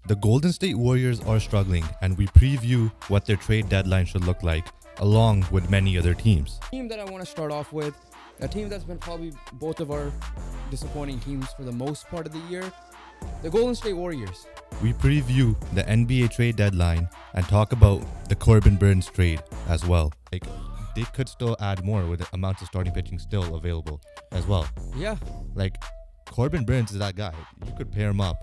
The Golden State Warriors are struggling, and we preview what their trade deadline should look like, along with many other teams. The team that I want to start off with, a team that's been probably both of our disappointing teams for the most part of the year, the Golden State Warriors. We preview the NBA trade deadline and talk about the Corbin Burnes trade as well. They could still add more with the amount of starting pitching still available as well. Yeah. Corbin Burnes is that guy. You could pair him up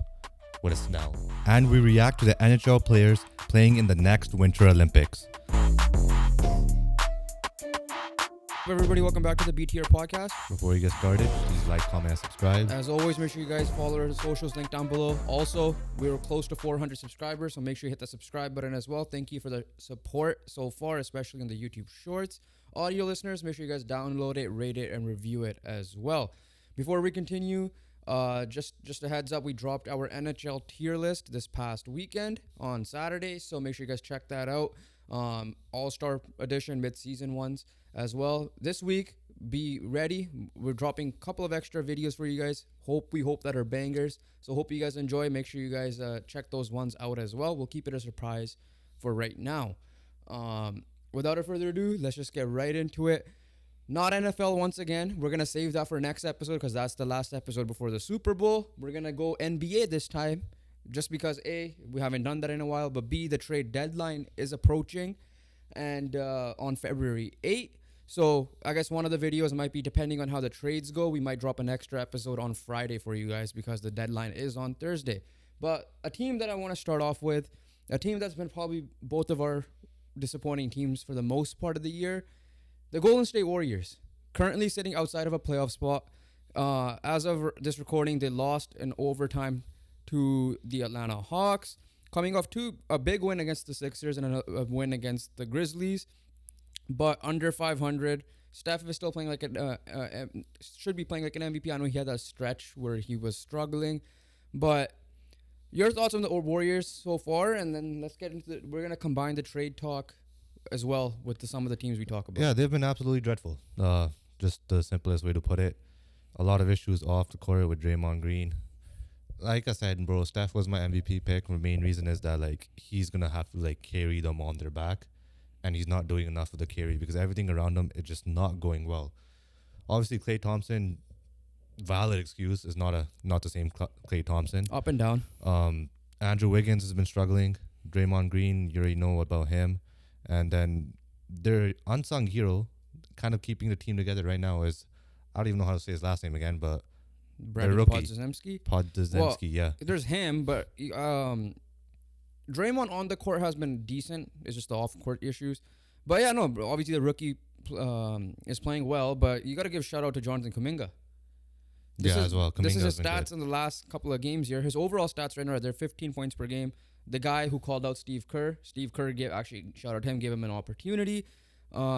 with a Snell. And we react to the NHL players playing in the next Winter Olympics. Everybody, welcome back to the BTR podcast. Before we get started, please like, comment, and subscribe. As always, make sure you guys follow our socials linked down below. Also, we were close to 400 subscribers, so make sure you hit the subscribe button as well. Thank you for the support so far, especially in the YouTube Shorts. Audio listeners, make sure you guys download it, rate it, and review it as well. Before we continue, just a heads up, we dropped our NHL tier list this past weekend on Saturday, so make sure you guys check that out. All-Star edition, mid-season ones as well. This week, be ready. We're dropping a couple of extra videos for you guys. We hope that are bangers. So hope you guys enjoy. Make sure you guys check those ones out as well. We'll keep it a surprise for right now. Without further ado, let's just get right into it. Not NFL once again. We're going to save that for next episode because that's the last episode before the Super Bowl. We're going to go NBA this time just because A, we haven't done that in a while, but B, the trade deadline is approaching and on February 8th. So I guess one of the videos might be, depending on how the trades go, we might drop an extra episode on Friday for you guys because the deadline is on Thursday. But a team that I want to start off with, a team that's been probably both of our disappointing teams for the most part of the year, the Golden State Warriors, currently sitting outside of a playoff spot. As of this recording, they lost in overtime to the Atlanta Hawks, coming off a big win against the Sixers and a win against the Grizzlies, but under 500. Steph is still playing should be playing like an MVP. I know he had that stretch where he was struggling, but your thoughts on the Warriors so far, and then let's get into we're going to combine the trade talk as well with some of the teams we talk about. Yeah, they've been absolutely dreadful. Just the simplest way to put it. A lot of issues off the court with Draymond Green. Like I said, bro, Steph was my MVP pick. The main reason is that he's gonna have to carry them on their back, and he's not doing enough of the carry because everything around him is just not going well. Obviously, Klay Thompson, valid excuse, is not the same Klay Thompson. Up and down. Andrew Wiggins has been struggling. Draymond Green, you already know about him. And then their unsung hero, kind of keeping the team together right now, is, I don't even know how to say his last name again, but Brandon Podziemski. Well, Yeah. There's him, but Draymond on the court has been decent. It's just the off-court issues. But yeah, no, obviously the rookie is playing well, but you got to give shout out to Jonathan Kuminga. As well. This is his stats in the last couple of games here. His overall stats right now, they're 15 points per game. The guy who called out Steve Kerr gave him an opportunity.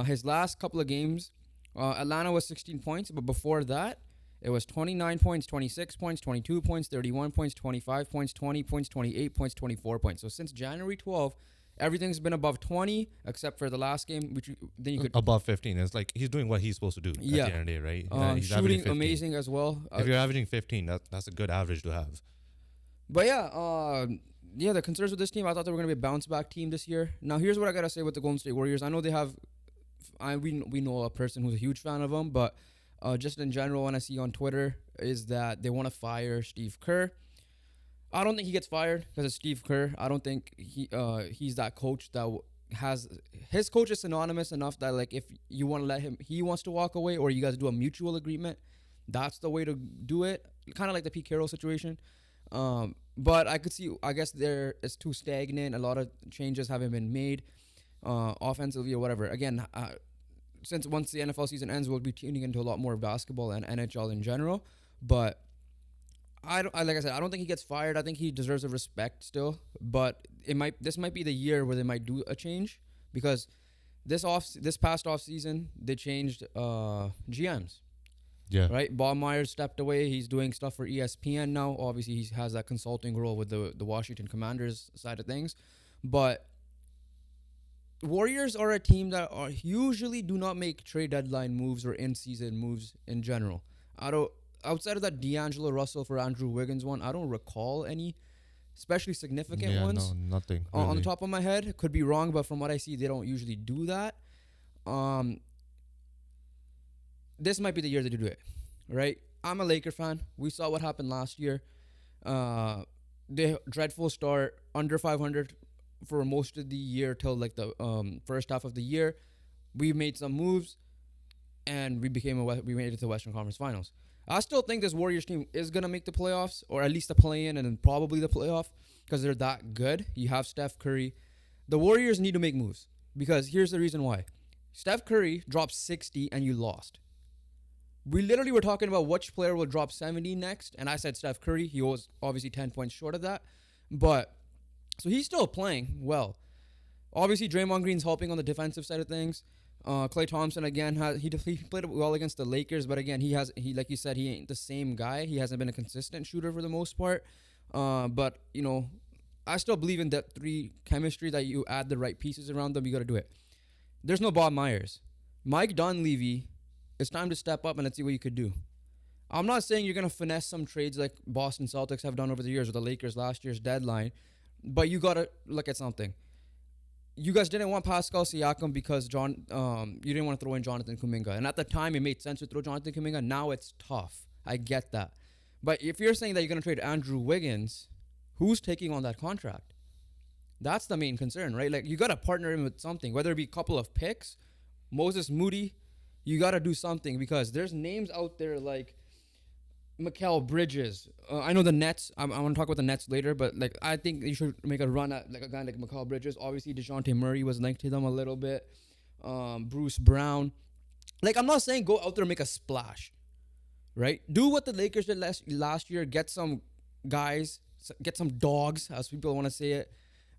His last couple of games, Atlanta was 16 points, but before that, it was 29 points, 26 points, 22 points, 31 points, 25 points, 20 points, 28 points, 24 points. So since January 12th, everything's been above 20, except for the last game, which then you could above 15. It's he's doing what he's supposed to do at the end of the day, right? He's shooting amazing as well. If you're averaging 15, that's a good average to have. But yeah, the concerns with this team, I thought they were going to be a bounce-back team this year. Now, here's what I got to say with the Golden State Warriors. I know they have we know a person who's a huge fan of them, but just in general, when I see on Twitter, is that they want to fire Steve Kerr. I don't think he gets fired because it's Steve Kerr. I don't think he's that coach that his coach is synonymous enough that if you want to let him, he wants to walk away, or you guys do a mutual agreement. That's the way to do it. Kind of like the Pete Carroll situation. But I could see, I guess there is too stagnant. A lot of changes haven't been made offensively or whatever. Again, since once the NFL season ends, we'll be tuning into a lot more basketball and NHL in general. But like I said, I don't think he gets fired. I think he deserves a respect still. But this might be the year where they might do a change because this past off season they changed GMs. Yeah. Right? Bob Myers stepped away. He's doing stuff for ESPN now. Obviously, he has that consulting role with the Washington Commanders side of things. But Warriors are a team that usually do not make trade deadline moves or in-season moves in general. Outside of that D'Angelo Russell for Andrew Wiggins one, I don't recall any especially significant Yeah, ones. no, nothing. On the Really. top of my head, could be wrong, but from what I see, they don't usually do that. Um, this might be the year that they do it, right? I'm a Laker fan. We saw what happened last year. The dreadful start, under 500 for most of the year till like the first half of the year. We made some moves, and we made it to the Western Conference Finals. I still think this Warriors team is gonna make the playoffs, or at least the play-in, and then probably the playoff, because they're that good. You have Steph Curry. The Warriors need to make moves because here's the reason why: Steph Curry dropped 60 and you lost. We literally were talking about which player will drop 70 next, and I said Steph Curry. He was obviously 10 points short of that, but so he's still playing well. Obviously, Draymond Green's helping on the defensive side of things. Klay Thompson again he played well against the Lakers, but again he like you said, he ain't the same guy. He hasn't been a consistent shooter for the most part. But you know, I still believe in that three chemistry that you add the right pieces around them. You got to do it. There's no Bob Myers, Mike Dunleavy. It's time to step up and let's see what you could do. I'm not saying you're gonna finesse some trades like Boston Celtics have done over the years or the Lakers last year's deadline, but you gotta look at something. You guys didn't want Pascal Siakam because you didn't want to throw in Jonathan Kuminga. And at the time, it made sense to throw Jonathan Kuminga. Now it's tough. I get that. But if you're saying that you're going to trade Andrew Wiggins, who's taking on that contract? That's the main concern, right? Like, you got to partner him with something, whether it be a couple of picks, Moses Moody. You got to do something because there's names out there like Mikal Bridges. I know the Nets. I want to talk about the Nets later, but like I think you should make a run at like a guy like Mikal Bridges. Obviously, DeJounte Murray was linked to them a little bit. Bruce Brown. Like, I'm not saying go out there and make a splash, right? Do what the Lakers did last year. Get some guys, get some dogs, as people want to say it,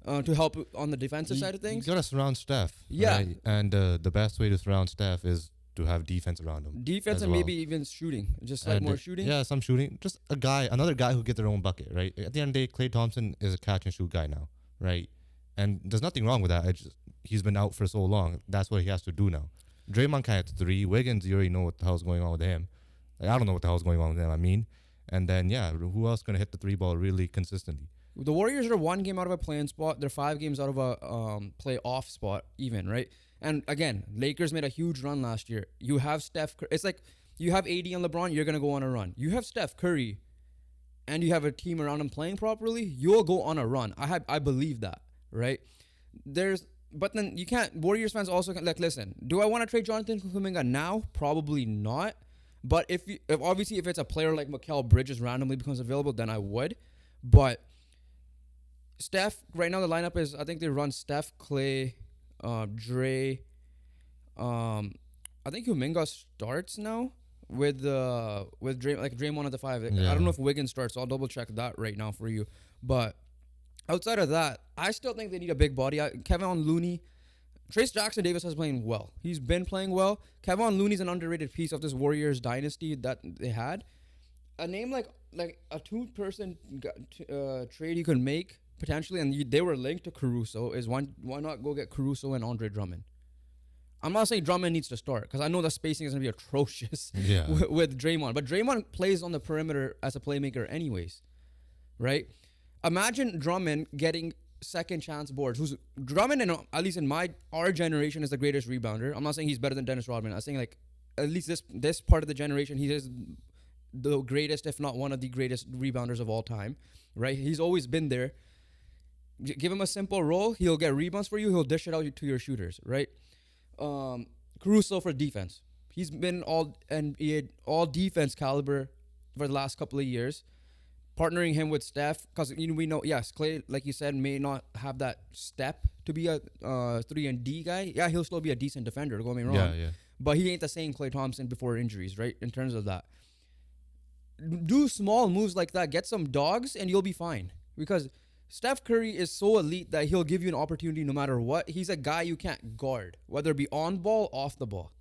to help on the defensive side of things. You gotta surround Steph. Yeah. Right? And the best way to surround Steph is to have defense around him. Defense and maybe even shooting. Just like more shooting. Yeah, some shooting. Just another guy who get their own bucket, right? At the end of the day, Klay Thompson is a catch and shoot guy now, right? And there's nothing wrong with that. He's been out for so long. That's what he has to do now. Draymond can't hit three. Wiggins, you already know what the hell's going on with him. Like, I don't know what the hell's going on with him, I mean. And then, yeah, who else going to hit the three ball really consistently? The Warriors are 1 game out of a play-in spot. They're 5 games out of a play-off spot even, right? And again, Lakers made a huge run last year. You have Steph. It's like you have AD and LeBron. You're going to go on a run. You have Steph Curry and you have a team around him playing properly. You'll go on a run. I believe that, right? But then you can't. Warriors fans also can, like, listen, do I want to trade Jonathan Kuminga now? Probably not. But if obviously if it's a player like Mikal Bridges randomly becomes available, then I would. But Steph, right now the lineup is, I think they run Steph, Klay, Dre. I think Kuminga starts now with Draymond at the 5. I don't know if Wiggins starts, so I'll double check that right now for you. But outside of that, I still think they need a big body. Kevin Looney, Trace Jackson Davis has playing well. He's been playing well. Kevin Looney's an underrated piece of this Warriors dynasty that they had. A name like a 2-person trade you could make potentially, and they were linked to Caruso, is why not go get Caruso and Andre Drummond? I'm not saying Drummond needs to start because I know the spacing is going to be atrocious with Draymond. But Draymond plays on the perimeter as a playmaker anyways, right? Imagine Drummond getting second chance boards. Drummond, at least in our generation, is the greatest rebounder. I'm not saying he's better than Dennis Rodman. I'm saying, like, at least this part of the generation, he is the greatest, if not one of the greatest rebounders of all time, right? He's always been there. Give him a simple role, he'll get rebounds for you. He'll dish it out to your shooters, right? Caruso for defense. He's been all defense caliber for the last couple of years. Partnering him with Steph, because we know, yes, Klay, like you said, may not have that step to be a 3-and-D guy. Yeah, he'll still be a decent defender, don't get me wrong. Yeah. But he ain't the same Klay Thompson before injuries, right? In terms of that. Do small moves like that. Get some dogs, and you'll be fine. Because Steph Curry is so elite that he'll give you an opportunity no matter what. He's a guy you can't guard, whether it be on ball, off the ball.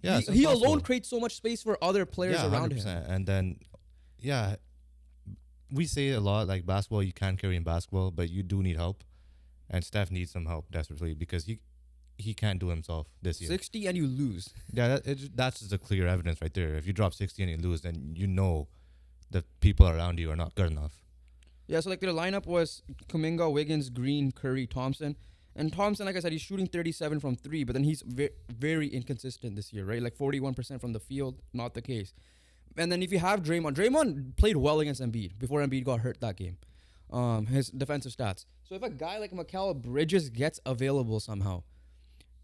Yeah, he alone creates so much space for other players around 100%. him. And then, yeah, we say a lot, like, basketball, you can carry in basketball, but you do need help. And Steph needs some help desperately because he can't do himself this year. 60 and you lose. Yeah, that's just a clear evidence right there. If you drop 60 and you lose, then you know the people around you are not good enough. Yeah, so like their lineup was Kuminga, Wiggins, Green, Curry, Thompson. And Thompson, like I said, he's shooting 37 from three, but then he's very inconsistent this year, right? Like 41% from the field, not the case. And then if you have Draymond played well against Embiid before Embiid got hurt that game. His defensive stats. So if a guy like Mikal Bridges gets available somehow,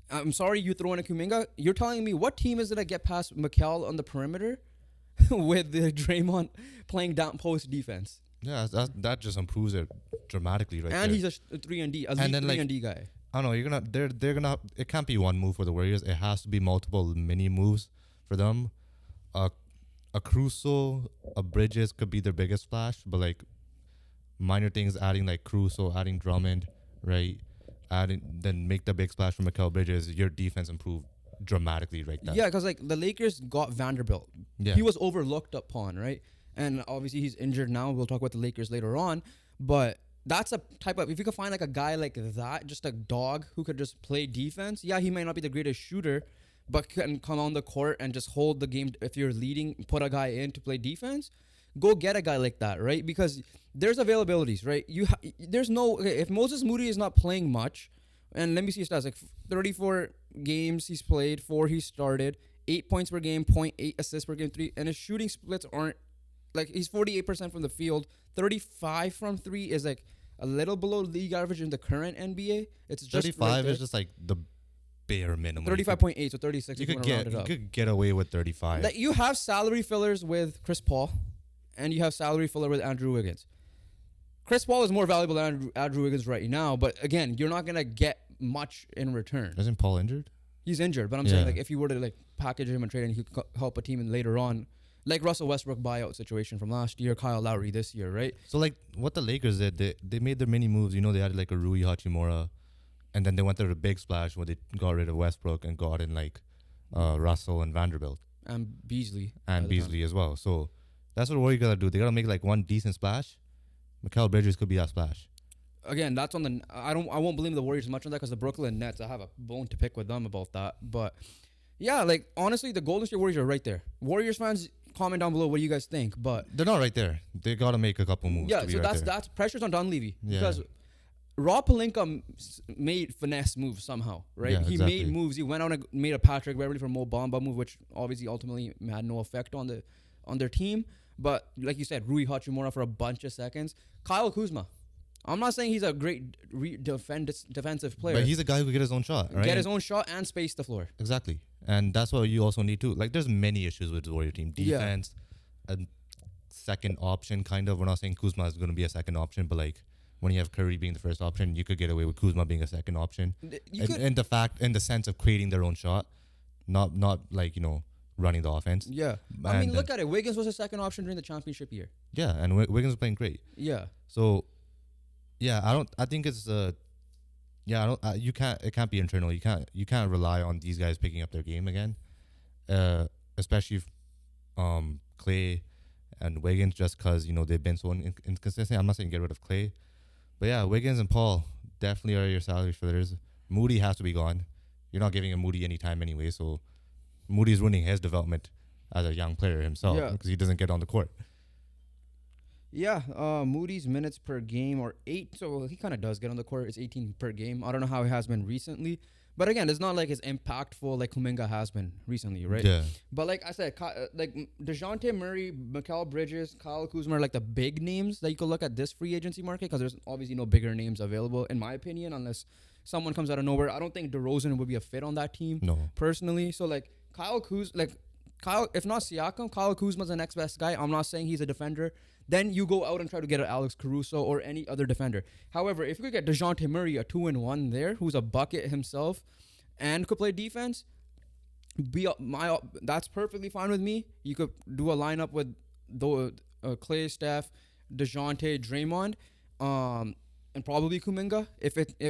I'm sorry you throw in a Kuminga. You're telling me what team is it that get past Mikal on the perimeter with the Draymond playing down post defense? Yeah, that just improves it dramatically, right? And there. he's a 3-and-D, elite And then, 3-and-D guy. I don't know. They're gonna. It can't be one move for the Warriors. It has to be multiple mini moves for them. A Crusoe, a Bridges could be their biggest splash, but like minor things, adding like Crusoe, adding Drummond, right? Then make the big splash from Mikal Bridges. Your defense improved dramatically, right? There. Yeah, because like the Lakers got Vanderbilt. Yeah. He was overlooked upon, right? And obviously he's injured now. We'll talk about the Lakers later on, but that's a type of, if you could find like a guy like that, just a dog who could just play defense. Yeah, he might not be the greatest shooter, but can come on the court and just hold the game. If you're leading, put a guy in to play defense. Go get a guy like that, right? Because there's availabilities, right? There's no, okay, if Moses Moody is not playing much, and let me see his stats, like 34 games he's played, 4 he started, 8 points per game, 0.8 assists per game, 3, and his shooting splits aren't, like he's 48% from the field, 35 from 3 is like a little below league average in the current NBA. It's just 35 is just like the bare minimum. 35.8, so 36 You if you could want to round it you up. could get away with 35. Like you have salary fillers with Chris Paul, and you have salary filler with Andrew Wiggins. Chris Paul is more valuable than Andrew Wiggins right now, but again, you're not gonna get much in return. Isn't Paul injured? He's injured, but I'm saying like if you were to like package him and trade him, he could help a team in later on, like Russell Westbrook buyout situation from last year, Kyle Lowry this year, right? So like what the Lakers did, they made their mini moves. You know, they had like a Rui Hachimura, and then they went through the big splash where they got rid of Westbrook and got in like Russell and Vanderbilt And Beasley. and Beasley as well. So that's what Warriors gotta do. They gotta make like one decent splash. Mikal Bridges could be that splash. Again, that's on the. I won't blame the Warriors much on that because the Brooklyn Nets, I have a bone to pick with them about that. But yeah, like honestly, the Golden State Warriors are right there. Warriors fans, comment down below what you guys think. But They're not right there. They gotta make a couple moves. yeah, to be so right there. that's pressure's on Dunleavy Yeah. because Rob Pelinka made finesse moves somehow, right? Yeah, he exactly. made moves. He went out and made a Patrick Beverly from Mo Bamba move, which obviously ultimately had no effect on their team. But like you said, Rui Hachimura for a bunch of seconds. Kyle Kuzma. I'm not saying he's a great defensive player. But he's a guy who can get his own shot, right? Get his own shot and space the floor. Exactly. And that's what you also need too. Like there's many issues with the Warrior team. Defense, a second option kind of. We're not saying Kuzma is going to be a second option, but like when you have Curry being the first option, you could get away with Kuzma being a second option. In the sense of creating their own shot, not like, you know, running the offense. Yeah. I mean, look at it. Wiggins was a second option during the championship year. Yeah, and Wiggins was playing great. Yeah. So, yeah, I think it's it can't be internal. You can't rely on these guys picking up their game again. Especially if, Clay and Wiggins, just because, you know, they've been so inconsistent. I'm not saying get rid of Clay, but yeah, Wiggins and Paul definitely are your salary fillers. Moody has to be gone. You're not giving him Moody any time anyway, so Moody's ruining his development as a young player himself because he doesn't get on the court. Yeah, Moody's minutes per game are 8, so he kind of does get on the court. It's 18 per game. I don't know how it has been recently, but again, it's not like it's impactful like Kuminga has been recently, right? Yeah. But like I said, like DeJounte Murray, Mikal Bridges, Kyle Kuzma are like the big names that you could look at this free agency market because there's obviously no bigger names available, in my opinion, unless someone comes out of nowhere. I don't think DeRozan would be a fit on that team, personally. So like Kyle, if not Siakam, Kyle Kuzma's the next best guy. I'm not saying he's a defender. Then you go out and try to get an Alex Caruso or any other defender. However, if you could get DeJounte Murray, a 2-in-1 there, who's a bucket himself and could play defense, that's perfectly fine with me. You could do a lineup with Clay, Steph, DeJounte, Draymond, and probably Kuminga.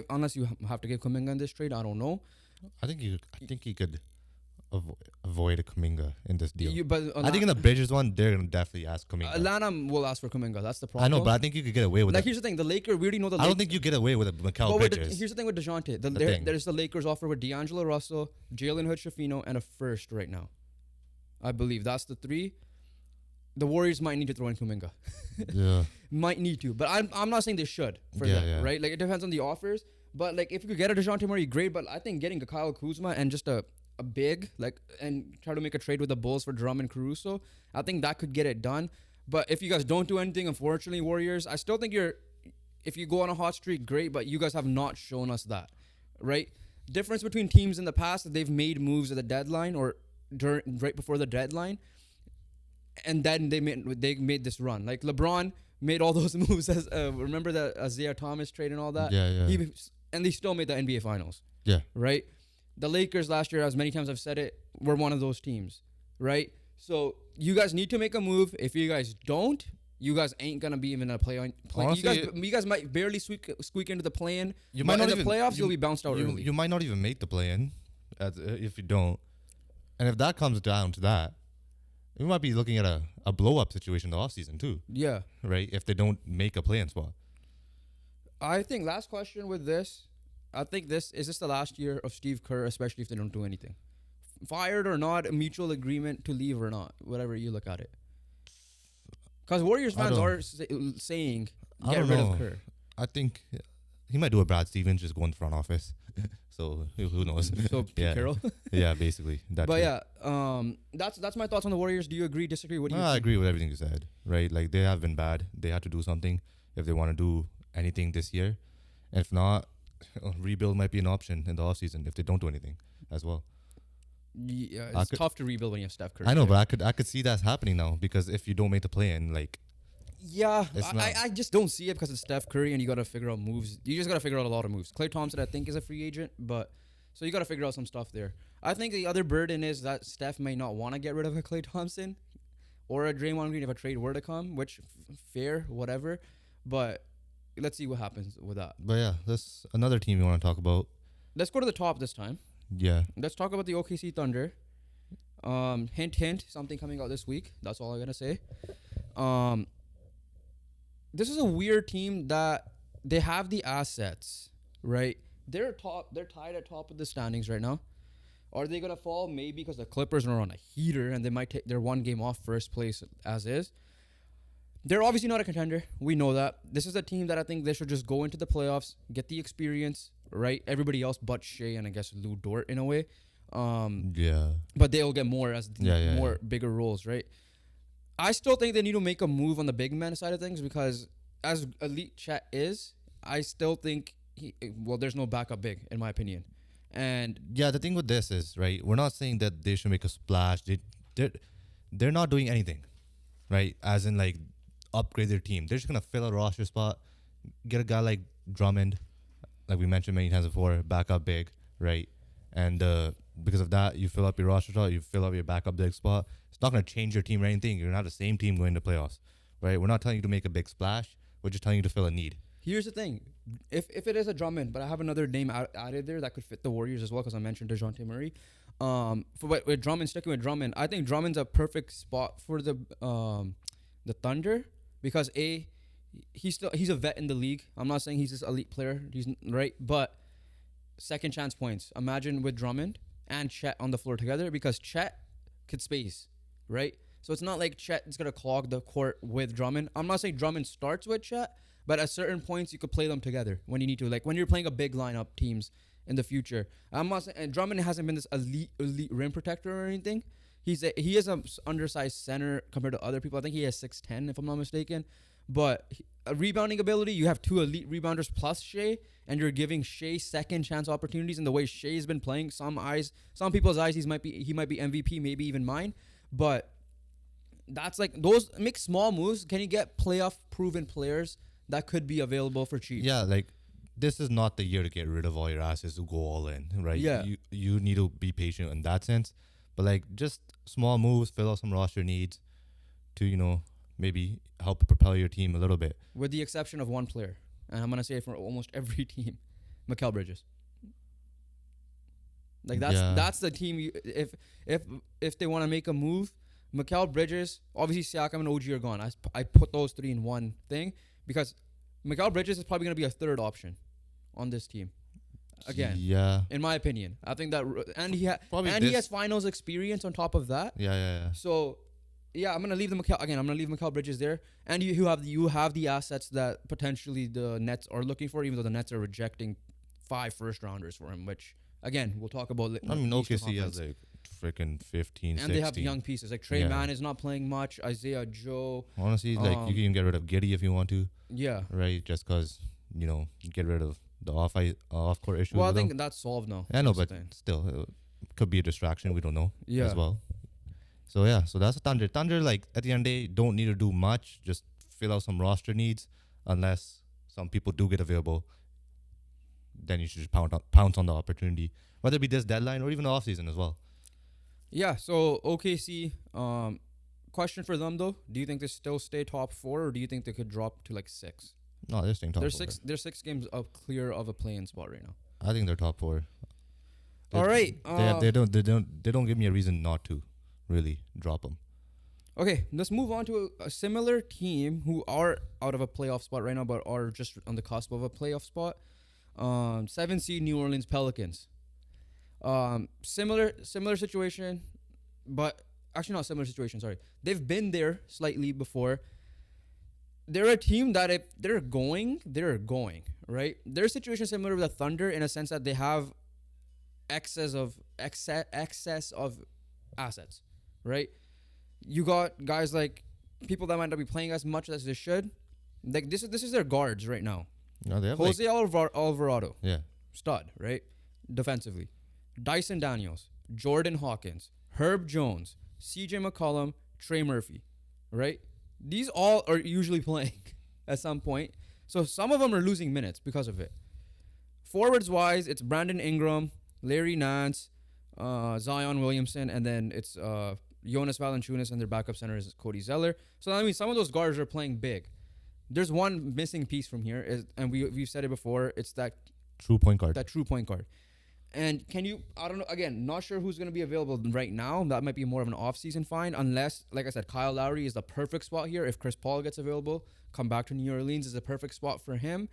Unless you have to give Kuminga in this trade, I don't know. I think he could avoid a Kuminga in this deal. I think in the Bridges one, they're gonna definitely ask Kuminga. Atlanta will ask for Kuminga. That's the problem. I know, but I think you could get away with like it. here's the thing: the Lakers. We already know I don't think you get away with a Mikal Bridges. Here's the thing with DeJounte. thing. There's the Lakers offer with D'Angelo Russell, Jalen Hood-Schifino, and a first right now. I believe that's the 3. the Warriors might need to throw in Kuminga. Yeah. Might need to, but I'm not saying they should for Yeah, that, yeah. right? Like it depends on the offers. But like if you could get a DeJounte Murray, great. But I think getting a Kyle Kuzma and just a big and try to make a trade with the Bulls for Drummond Caruso, I think that could get it done. But if you guys don't do anything, unfortunately, Warriors, I still think if you go on a hot streak, great. But you guys have not shown us that, right? Difference between teams in the past that they've made moves at the deadline or right before the deadline, and then they made this run. Like LeBron made all those moves as remember the Isaiah Thomas trade and all that. Yeah, yeah. And they still made the NBA Finals. Yeah. Right. The Lakers last year, as many times I've said it, were one of those teams. Right. So you guys need to make a move. If you guys don't, you guys ain't gonna be even in a play. Honestly, you guys might barely squeak into the play-in. You might not in the even, playoffs. You'll be bounced out early. You might not even make the play-in if you don't. And if that comes down to that, we might be looking at a blow-up situation in the offseason too. Yeah. Right? If they don't make a play-in spot. I think last question with this. I think this the last year of Steve Kerr, especially if they don't do anything. Fired or not, a mutual agreement to leave or not, whatever you look at it. Because Warriors fans are saying get rid of Kerr. I think he might do a Brad Stevens, just go in the front office. So who knows? So Pete Carroll. Yeah, basically. That's my thoughts on the Warriors. Do you agree, disagree? What do you think? I agree with everything you said. Right? Like they have been bad. They have to do something if they want to do anything this year. And if not, rebuild might be an option in the offseason if they don't do anything as well. Yeah, it's tough to rebuild when you have Steph Curry. I know, but I could see that happening now because if you don't make the play-in, like. Yeah, I just don't see it because it's Steph Curry and you got to figure out moves. You just got to figure out a lot of moves. Klay Thompson, I think, is a free agent, but so you got to figure out some stuff there. I think the other burden is that Steph may not want to get rid of a Klay Thompson or a Draymond Green if a trade were to come, which fair, whatever. But let's see what happens with that. But yeah, that's another team you want to talk about. Let's go to the top this time. Yeah. Let's talk about the OKC Thunder. Hint, hint, something coming out this week. That's all I'm gonna say. This is a weird team that they have the assets, right? They're tied at top of the standings right now. Are they gonna fall? Maybe because the Clippers are on a heater and they might take their one game off first place as is. They're obviously not a contender. We know that. This is a team that I think they should just go into the playoffs, get the experience, right? Everybody else but Shea and I guess Lou Dort in a way. But they'll get more as bigger roles, right? I still think they need to make a move on the big man side of things because as elite Chet is, I still think there's no backup big in my opinion. And yeah, the thing with this is, right, we're not saying that they should make a splash. They're not doing anything, right? As in like upgrade their team. They're just gonna fill a roster spot, get a guy like Drummond, like we mentioned many times before, backup big, right? And because of that, you fill up your roster spot, you fill up your backup big spot. It's not going to change your team or anything. You're not the same team going to playoffs, right? We're not telling you to make a big splash. We're just telling you to fill a need. Here's the thing. If it is a Drummond, but I have another name added there that could fit the Warriors as well because I mentioned DeJounte Murray. With Drummond, sticking with Drummond, I think Drummond's a perfect spot for the Thunder because he's a vet in the league. I'm not saying he's this elite player. He's right, but second chance points. Imagine with Drummond and Chet on the floor together because Chet could space, right? So it's not like Chet is going to clog the court with Drummond. I'm not saying Drummond starts with Chet, but at certain points you could play them together when you need to. Like when you're playing a big lineup teams in the future. I'm not saying, and Drummond hasn't been this elite rim protector or anything. He is an undersized center compared to other people. I think he has 6'10", if I'm not mistaken. But a rebounding ability, you have two elite rebounders plus Shea, and you're giving Shea second chance opportunities. And the way Shea's been playing, some people's eyes, he might be MVP, maybe even mine. But that's like those make small moves. Can you get playoff proven players that could be available for cheap? Yeah, like this is not the year to get rid of all your assets to go all in, right? Yeah, you need to be patient in that sense. But like just small moves, fill out some roster needs to maybe help propel your team a little bit. With the exception of one player, and I'm gonna say it for almost every team, Mikal Bridges. Like that's the team. If they want to make a move, Mikal Bridges, obviously Siakam and OG are gone. I put those three in one thing because Mikal Bridges is probably gonna be a third option on this team. Again, yeah, in my opinion, I think that, and he has finals experience on top of that. Yeah. So Yeah, I'm gonna leave the Mikal again. I'm gonna leave Mikal Bridges there, and you have the assets that potentially the Nets are looking for, even though the Nets are rejecting 5 first-rounders for him. Which again, we'll talk about I mean, Eastern OKC has Conference. like freaking 15, And they have 16. young pieces like Trey Yeah. Mann is not playing much. Isaiah Joe. Honestly, like you can even get rid of Giddy if you want to, Yeah. right? Just because get rid of the off court issues. Well, I with them. think that's solved now. I know, That's the but thing. still, it could be a distraction. We don't know Yeah. as well. So yeah, so that's Thunder. Thunder, like at the end of the day, don't need to do much. Just fill out some roster needs, unless some people do get available. Then you should just pounce on the opportunity, whether it be this deadline or even the offseason as well. Yeah. So OKC. Question for them though: do you think they still stay top 4, or do you think they could drop to like 6? No, they're staying top They're four. 6. They're 6 games up clear of a play-in spot right now. I think they're top 4. All right. They don't give me a reason not to really drop them. Okay, let's move on to a similar team who are out of a playoff spot right now, but are just on the cusp of a playoff spot. 7 seed New Orleans Pelicans. Similar situation, but actually not similar situation. Sorry, they've been there slightly before. They're a team that if they're going, right. Their situation is similar to the Thunder in a sense that they have excess of assets, right? You got guys like people that might not be playing as much as they should. Like this is their guards right now. No, they have Jose Alvarado, yeah. stud, right? Defensively. Dyson Daniels, Jordan Hawkins, Herb Jones, CJ McCollum, Trey Murphy, right? These all are usually playing at some point. So some of them are losing minutes because of it. Forwards wise, it's Brandon Ingram, Larry Nance, Zion Williamson, and then it's Jonas Valanciunas, and their backup center is Cody Zeller. So I mean, some of those guards are playing big. There's one missing piece from here, and we've said it before. It's that True point guard. true point guard. And I don't know, again, not sure who's going to be available right now. That might be more of an off-season find, unless, like I said, Kyle Lowry is the perfect spot here. If Chris Paul gets available, come back to New Orleans is a perfect spot for him.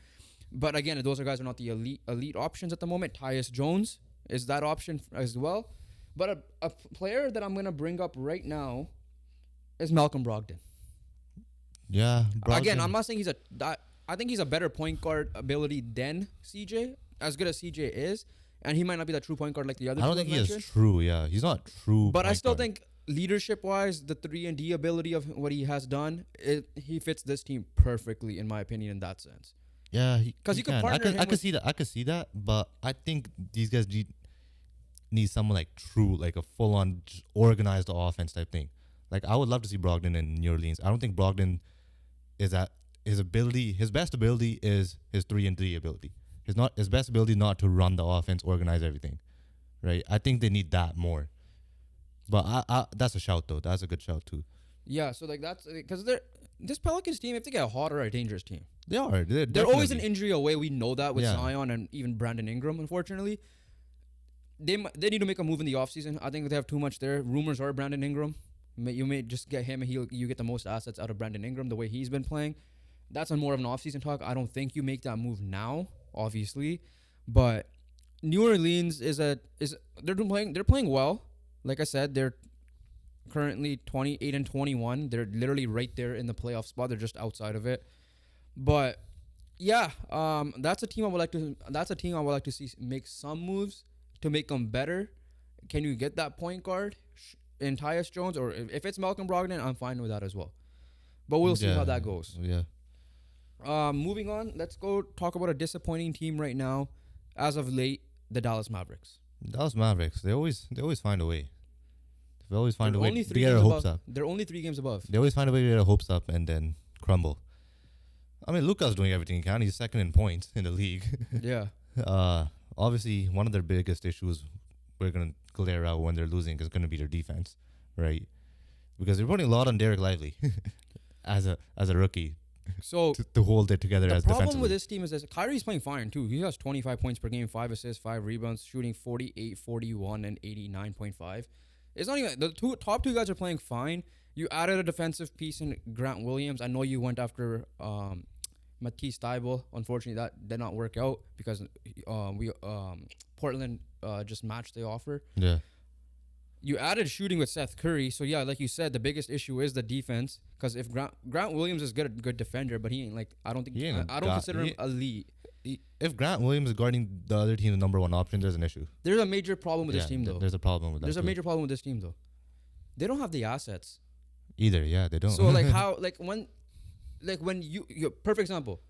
But again, those guys are not the elite options at the moment. Tyus Jones is that option as well. But a player that I'm going to bring up right now is Malcolm Brogdon. Yeah. Again, I'm not saying I think he's a better point guard ability than CJ, as good as CJ is. And he might not be that true point guard like the other. I don't think he is true. Yeah, he's not true. But I still guard. think leadership-wise, the 3-and-D ability of what he has done, he fits this team perfectly, in my opinion, in that sense. Yeah, because you can partner him I could see that. I could see that. But I think these guys need someone like true, like a full-on organized offense type thing. Like I would love to see Brogdon in New Orleans. I don't think Brogdon is at his ability. His best ability is his 3-and-3 ability. His best ability not to run the offense, organize everything, right? I think they need that more. But that's a shout though. That's a good shout too. Yeah, so like that's because this Pelicans team, if they get hot, are a dangerous team. They are. They're always an injury away. We know that with Zion and even Brandon Ingram. Unfortunately, they need to make a move in the offseason. I think they have too much there. Rumors are Brandon Ingram. You may just get him, and you get the most assets out of Brandon Ingram the way he's been playing. That's more of an offseason talk. I don't think you make that move now, obviously, but New Orleans they're playing well. Like I said, they're currently 28-21. They're literally right there in the playoff spot. They're just outside of it. But yeah, that's a team I would like to see make some moves to make them better. Can you get that point guard in Tyus Jones, or if it's Malcolm Brogdon, I'm fine with that as well. But we'll see how that goes. Yeah. Moving on, let's go talk about a disappointing team right now, as of late, the Dallas Mavericks. Dallas Mavericks, they always find a way. They always find a way to get their hopes up. They're only 3 games above. They always find a way to get their hopes up and then crumble. I mean, Luka's doing everything he can. He's second in points in the league. Yeah. Obviously, one of their biggest issues we're going to glare out when they're losing is going to be their defense, right? Because they're putting a lot on Derek Lively as a rookie. So to hold it together as defensively. The problem with this team is that Kyrie's playing fine too. He has 25 points per game, 5 assists, 5 rebounds, shooting 48, 41, and 89.5. It's not even the top two guys are playing fine. You added a defensive piece in Grant Williams. I know you went after Matisse Thybulle. Unfortunately, that did not work out because Portland just matched the offer. Yeah. You added shooting with Seth Curry, so yeah, like you said, the biggest issue is the defense. Because if Grant Williams is good defender, but he ain't like I don't think He ain't I don't consider him elite. If Grant Williams is guarding the other team's number one option, there's an issue. There's a major problem with this team though. There's a problem with that. There's a major problem with this team though. They don't have the assets. Either, yeah, they don't. So like how when you perfect example,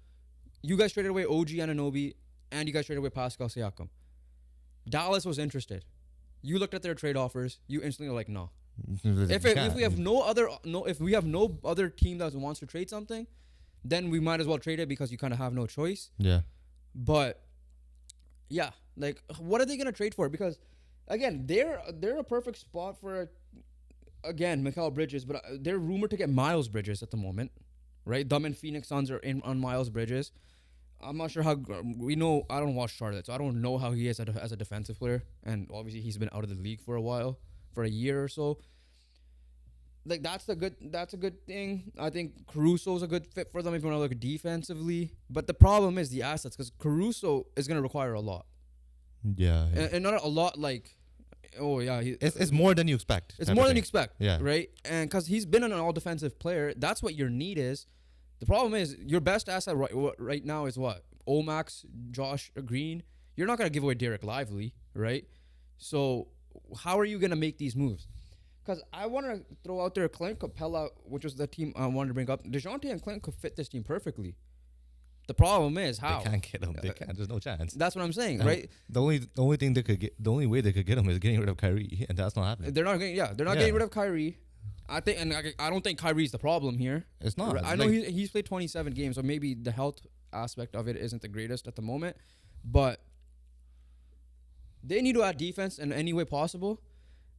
you guys traded away OG Anunoby and you guys traded away Pascal Siakam. Dallas was interested. You looked at their trade offers. You instantly were like, no. If we have no other team that wants to trade something, then we might as well trade it because you kind of have no choice. Yeah. But yeah, like what are they gonna trade for? Because again, they're a perfect spot for Mikal Bridges, but they're rumored to get Miles Bridges at the moment, right? Them and Phoenix Suns are in on Miles Bridges. I'm not sure how we know. I don't watch Charlotte, so I don't know how he is as a defensive player. And obviously, he's been out of the league for a while, for a year or so. Like that's a good thing. I think Caruso's a good fit for them if you want to look defensively. But the problem is the assets, because Caruso is going to require a lot. Yeah. And not a lot like, oh yeah, it's more than you expect. It's more than you expect. Yeah. Right. And because he's been an all defensive player, that's what your need is. The problem is your best asset right now is what? Omax, Josh Green. You're not going to give away Derek Lively, right? So how are you going to make these moves? Because I want to throw out there Clint Capella, which was the team I wanted to bring up. DeJounte and Clint could fit this team perfectly. The problem is how they can't get him. They can't. There's no chance. That's what I'm saying, right? The only way they could get him is getting rid of Kyrie, and that's not happening. They're not getting rid of Kyrie. I think, and I don't think Kyrie's the problem here. It's not. I know he's played 27 games, so maybe the health aspect of it isn't the greatest at the moment, but they need to add defense in any way possible,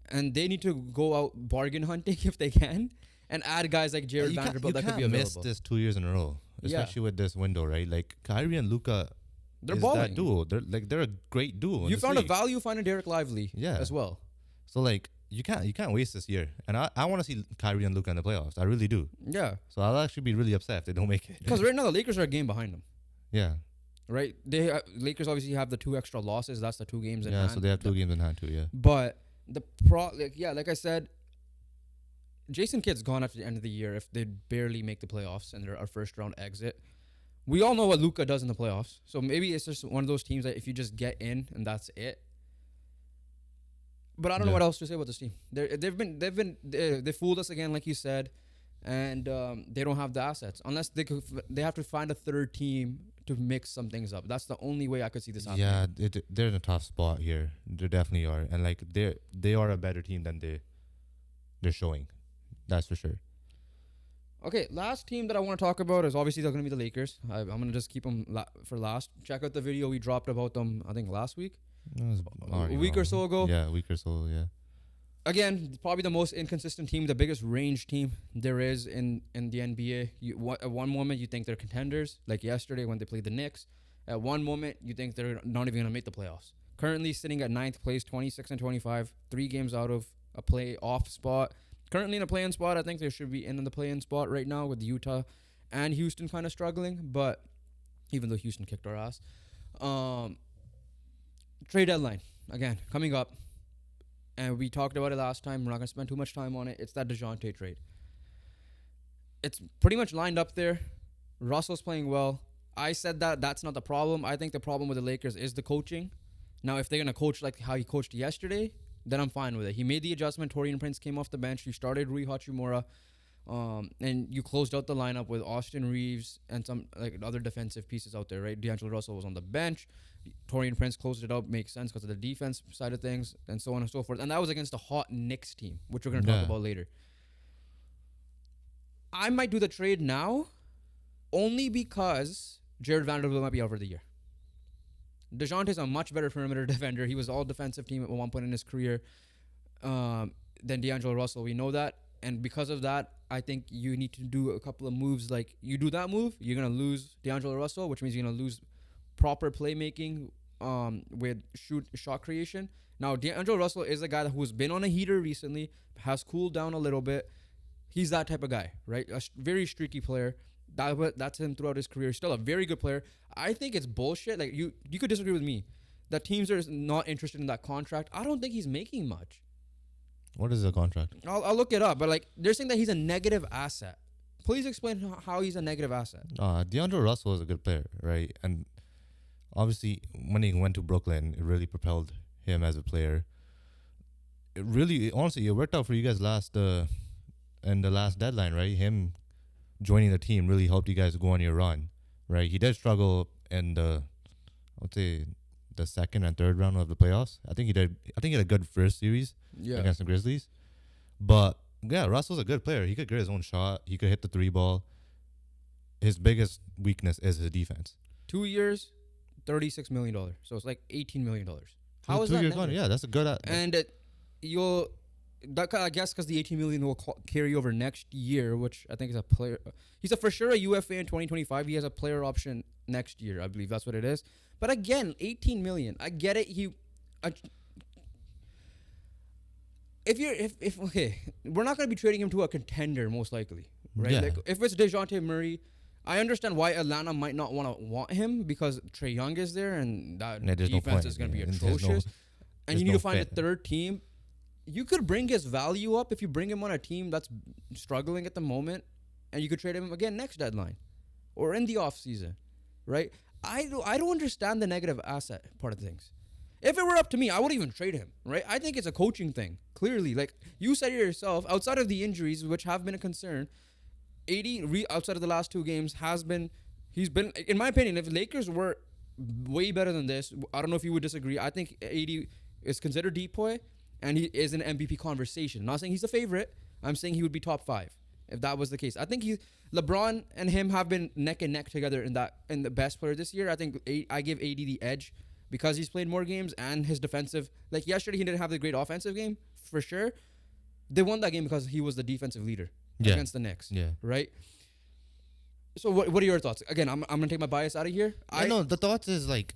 and they need to go out bargain hunting if they can, and add guys like Jared Vanderbilt that could be available. You can't miss this 2 years in a row, especially with this window, right? Like Kyrie and Luka, they're balling. That duo. They're a great duo. You found a value finding Derek Lively, as well. So like. You can't waste this year, and I want to see Kyrie and Luka in the playoffs. I really do. Yeah. So I'll actually be really upset if they don't make it. Because right now the Lakers are a game behind them. Yeah. Right. Lakers obviously have the 2 extra losses. That's the 2 games in hand. Yeah. So they have 2 games in hand too. Yeah. But like I said, Jason Kidd's gone after the end of the year if they barely make the playoffs and they're our first round exit. We all know what Luka does in the playoffs, so maybe it's just one of those teams that if you just get in and that's it. But I don't know what else to say about this team. They fooled us again, like you said, and they don't have the assets unless they have to find a third team to mix some things up. That's the only way I could see this happening. Yeah, they're in a tough spot here. They definitely are, and like they are a better team than they're showing. That's for sure. Okay, last team that I want to talk about is obviously they're going to be the Lakers. I'm going to just keep them for last. Check out the video we dropped about them, I think last week. A week or so ago. Yeah, a week or so, yeah. Again, probably the most inconsistent team, the biggest range team there is in the NBA. At one moment, you think they're contenders, like yesterday when they played the Knicks. At one moment, you think they're not even going to make the playoffs. Currently sitting at 9th place, 26 and 25, 3 games out of a playoff spot. Currently in a play-in spot. I think they should be in the play-in spot right now with Utah and Houston kind of struggling, but even though Houston kicked our ass. Trade deadline, again, coming up. And we talked about it last time. We're not going to spend too much time on it. It's that DeJounte trade. It's pretty much lined up there. Russell's playing well. I said that's not the problem. I think the problem with the Lakers is the coaching. Now, if they're going to coach like how he coached yesterday, then I'm fine with it. He made the adjustment. Torian Prince came off the bench. You started Rui Hachimura. And you closed out the lineup with Austin Reeves and some like other defensive pieces out there, right? D'Angelo Russell was on the bench. Torian Prince closed it up. Makes sense because of the defense side of things and so on and so forth. And that was against a hot Knicks team, which we're going to talk about later. I might do the trade now only because Jared Vanderbilt might be out for the year. DeJounte's a much better perimeter defender. He was all defensive team at one point in his career than D'Angelo Russell. We know that. And because of that, I think you need to do a couple of moves. Like, you do that move, you're going to lose D'Angelo Russell, which means you're going to lose proper playmaking with shot creation. Now, D'Angelo Russell is a guy who's been on a heater recently, has cooled down a little bit. He's that type of guy, right? A very streaky player. That's him throughout his career. Still a very good player. I think it's bullshit. Like, you could disagree with me that teams are not interested in that contract. I don't think he's making much. What is the contract? I'll look it up. But like they're saying that he's a negative asset. Please explain how he's a negative asset. DeAndre Russell is a good player, right? And obviously, when he went to Brooklyn, it really propelled him as a player. It really, honestly, it worked out for you guys in the last deadline, right? Him joining the team really helped you guys go on your run, right? He did struggle in I would say, the second and third round of the playoffs. I think he did. I think he had a good first series against the Grizzlies. But yeah, Russell's a good player. He could get his own shot. He could hit the 3 ball. His biggest weakness is his defense. 2 years, $36 million. So it's like $18 million. How is 2 that? years gone. Yeah, that's a good. And I guess because the $18 million will carry over next year, which I think is a player. He's for sure a UFA in 2025. He has a player option next year. I believe that's what it is. But again, $18 million. I get it. Okay, we're not going to be trading him to a contender most likely, right? Yeah. Like if it's DeJounte Murray, I understand why Atlanta might not want him because Trae Young is there and that defense is going to be atrocious. And you need to find a third team. You could bring his value up if you bring him on a team that's struggling at the moment, and you could trade him again next deadline or in the offseason, right? I don't understand the negative asset part of things. If it were up to me, I wouldn't even trade him, right? I think it's a coaching thing, clearly. Like you said it yourself, outside of the injuries, which have been a concern, AD, outside of the last 2 games, he's been, in my opinion, if Lakers were way better than this, I don't know if you would disagree. I think AD is considered depoy, and he is in MVP conversation. I'm not saying he's the favorite. I'm saying he would be top 5 if that was the case. I think LeBron and him have been neck and neck together in the best player this year. I think I give AD the edge because he's played more games and his defensive. Like yesterday, he didn't have the great offensive game for sure. They won that game because he was the defensive leader against the Knicks. Yeah. Right. So what are your thoughts? Again, I'm gonna take my bias out of here. I know the thoughts is like,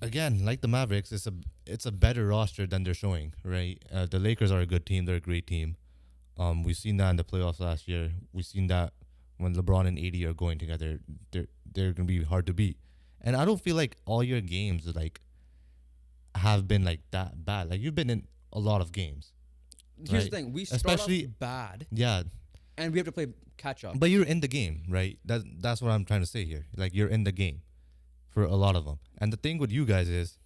again, like the Mavericks, it's a better roster than they're showing, right? The Lakers are a good team. They're a great team. We've seen that in the playoffs last year. We've seen that when LeBron and AD are going together, they're gonna be hard to beat. And I don't feel like all your games have been like that bad. Like you've been in a lot of games. Here's the thing: we start off bad, and we have to play catch up. But you're in the game, right? That's what I'm trying to say here. Like you're in the game for a lot of them. And the thing with you guys is,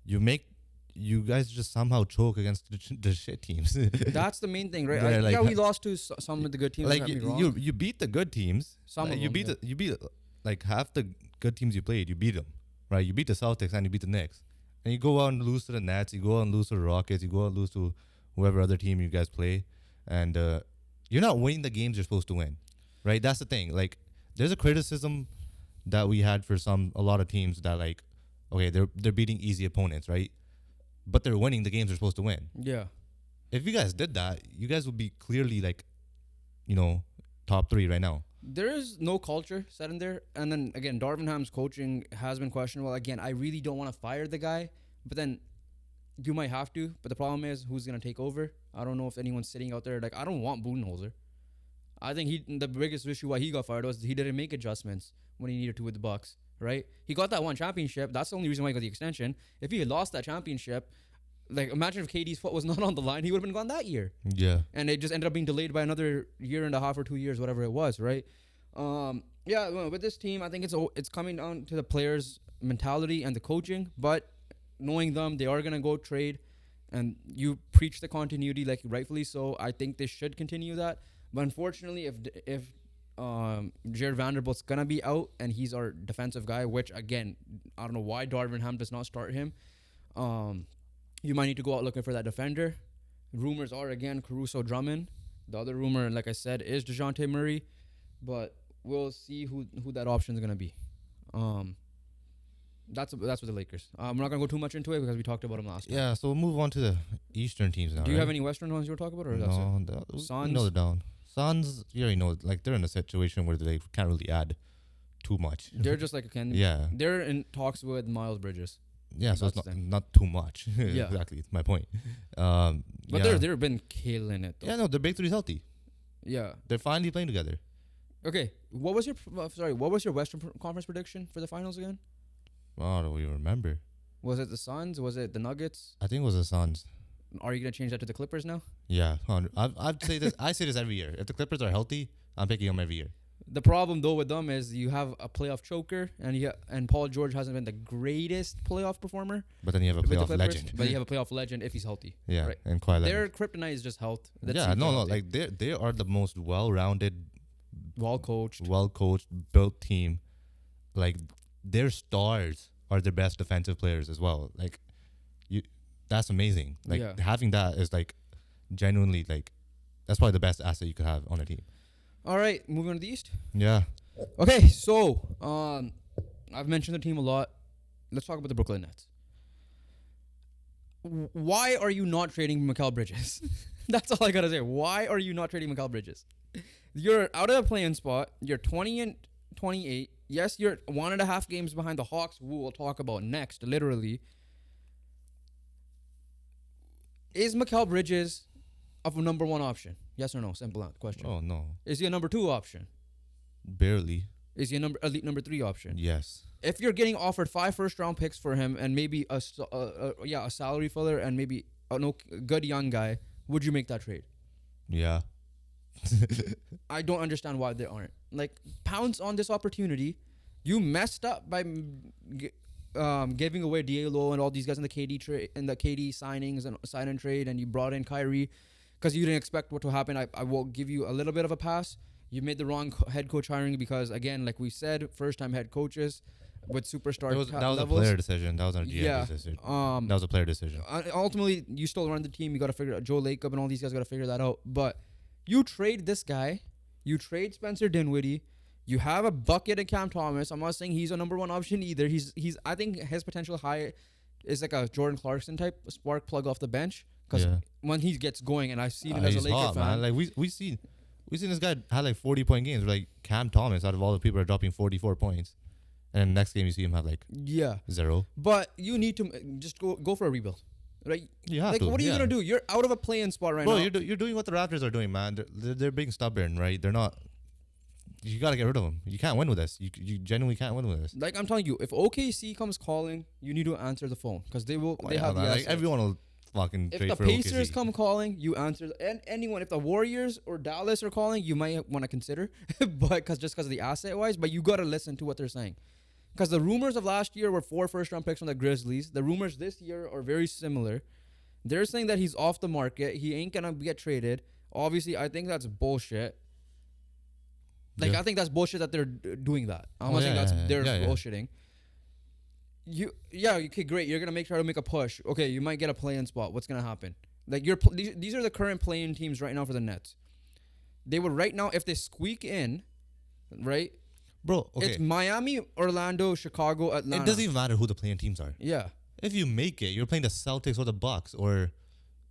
you guys just somehow choke against the shit teams. That's the main thing, right? We lost to some of the good teams. Like you beat the good teams. You beat like half the good teams you played. You beat them, right? You beat the Celtics and you beat the Knicks, and you go out and lose to the Nets. You go out and lose to the Rockets. You go out and lose to whoever other team you guys play, and you're not winning the games you're supposed to win, right? That's the thing. Like there's a criticism that we had for a lot of teams that like, okay, they're beating easy opponents, right? But they're winning the games they're supposed to win. Yeah. If you guys did that, you guys would be clearly like, top 3 right now. There is no culture set in there. And then again, Darvin Ham's coaching has been questionable. Again, I really don't want to fire the guy, but then you might have to. But the problem is who's going to take over. I don't know if anyone's sitting out there. Like, I don't want Budenholzer. I think the biggest issue why he got fired was he didn't make adjustments when he needed to with the Bucks, right? He got that one championship. That's the only reason why he got the extension. If he had lost that championship, like imagine if KD's foot was not on the line, he would have been gone that year. Yeah. And it just ended up being delayed by another year and a half or 2 years, whatever it was, right? With this team, I think it's coming down to the players' mentality and the coaching. But knowing them, they are gonna go trade, and you preach the continuity, like rightfully so. I think they should continue that. But unfortunately, if Jared Vanderbilt's gonna be out and he's our defensive guy, which again, I don't know why Darvin Ham does not start him. You might need to go out looking for that defender. Rumors are again Caruso Drummond. The other rumor, like I said, is DeJounte Murray, but we'll see who that option is gonna be. That's with the Lakers. We're not gonna go too much into it because we talked about them last time. Yeah, so we'll move on to the Eastern teams now. Do you have any Western ones you were talking about, or that's it? Suns. No, they're down. Suns, you already know, like they're in a situation where they can't really add too much. They're just like yeah. They're in talks with Miles Bridges. Yeah, so it's not too much. Yeah, exactly. It's my point. But they've been killing it, though. Yeah, no, the big three's healthy. Yeah, they're finally playing together. Okay, what was your Western Conference prediction for the finals again? Oh, do we remember? Was it the Suns? Was it the Nuggets? I think it was the Suns. Are you gonna change that to the Clippers now? Yeah, I'd say this. I say this every year. If the Clippers are healthy, I'm picking them every year. The problem though with them is you have a playoff choker, and Paul George hasn't been the greatest playoff performer. But then you have a with the playoff Clippers, legend. but you have a playoff legend if he's healthy. Yeah, right. and Kawhi Their Leonard. kryptonite is just health. That's Yeah, it, no, healthy. like they are the most well-rounded, well coached. well-coached, built team. Like their stars are their best defensive players as well. Like that's amazing. Like Yeah. having that is like genuinely like that's probably the best asset you could have on a team. All right, moving on to the East. Yeah. Okay, so I've mentioned the team a lot. Let's talk about the Brooklyn Nets. Why are you not trading Mikal Bridges? That's all I gotta say. Why are you not trading Mikal Bridges? You're out of the play-in spot. You're 20-28. Yes, you're 1.5 games behind the Hawks, who we'll talk about next, literally. Is Mikal Bridges a number one option? Yes or no? Simple question. Oh no, Is he a number two option? barely. Is he a elite number three option? Yes. If you're getting offered 5 first-round picks for him and maybe a salary filler and maybe a good young guy, would you make that trade? Yeah. I don't understand why they aren't. Like, pounce on this opportunity. You messed up by giving away D'Lo and all these guys in the KD signings and sign and trade, and you brought in Kyrie because you didn't expect what to happen. I will give you a little bit of a pass. You made the wrong head coach hiring because, again, like we said, first-time head coaches with superstar That was levels. a player decision. That was a GM Yeah. decision. That was a player decision. Ultimately, you still run the team. You got to figure out Joe Lacob and all these guys got to figure that out. But you trade this guy. You trade Spencer Dinwiddie. You have a bucket in Cam Thomas. I'm not saying he's a number one option either. He's. I think his potential high is like a Jordan Clarkson type spark plug off the bench because when he gets going, and I've seen it as a He's Laker hot, fan. man. Like we seen this guy had like 40-point games. Like Cam Thomas, out of all the people, are dropping 44 points, and then next game you see him have like 0. But you need to just go for a rebuild. Right? You have like, to. what are you gonna do? You're out of a play-in spot right Bro, now. you're doing what the Raptors are doing, man. They're being stubborn, right? They're not. You gotta get rid of them. You can't win with this. You genuinely can't win with this. Like I'm telling you, if OKC comes calling, you need to answer the phone because they will. They have the man. Like, assets. everyone will fucking If trade the for Pacers OKC. come calling, you answer. And anyone, if the Warriors or Dallas are calling, you might want to consider, but because of the asset wise, but you gotta listen to what they're saying. Because the rumors of last year were 4 first-round picks from the Grizzlies. The rumors this year are very similar. They're saying that he's off the market. He ain't gonna get traded. Obviously, I think that's bullshit. Like, I think that's bullshit that they're doing that. I'm not saying they're bullshitting. Okay, great. You're gonna try to make a push. Okay, you might get a play-in spot. What's gonna happen? Like these are the current play-in teams right now for the Nets. They would right now if they squeak in, right? Bro, okay. It's Miami, Orlando, Chicago, Atlanta. It doesn't even matter who the playing teams are. Yeah. If you make it, you're playing the Celtics or the Bucks or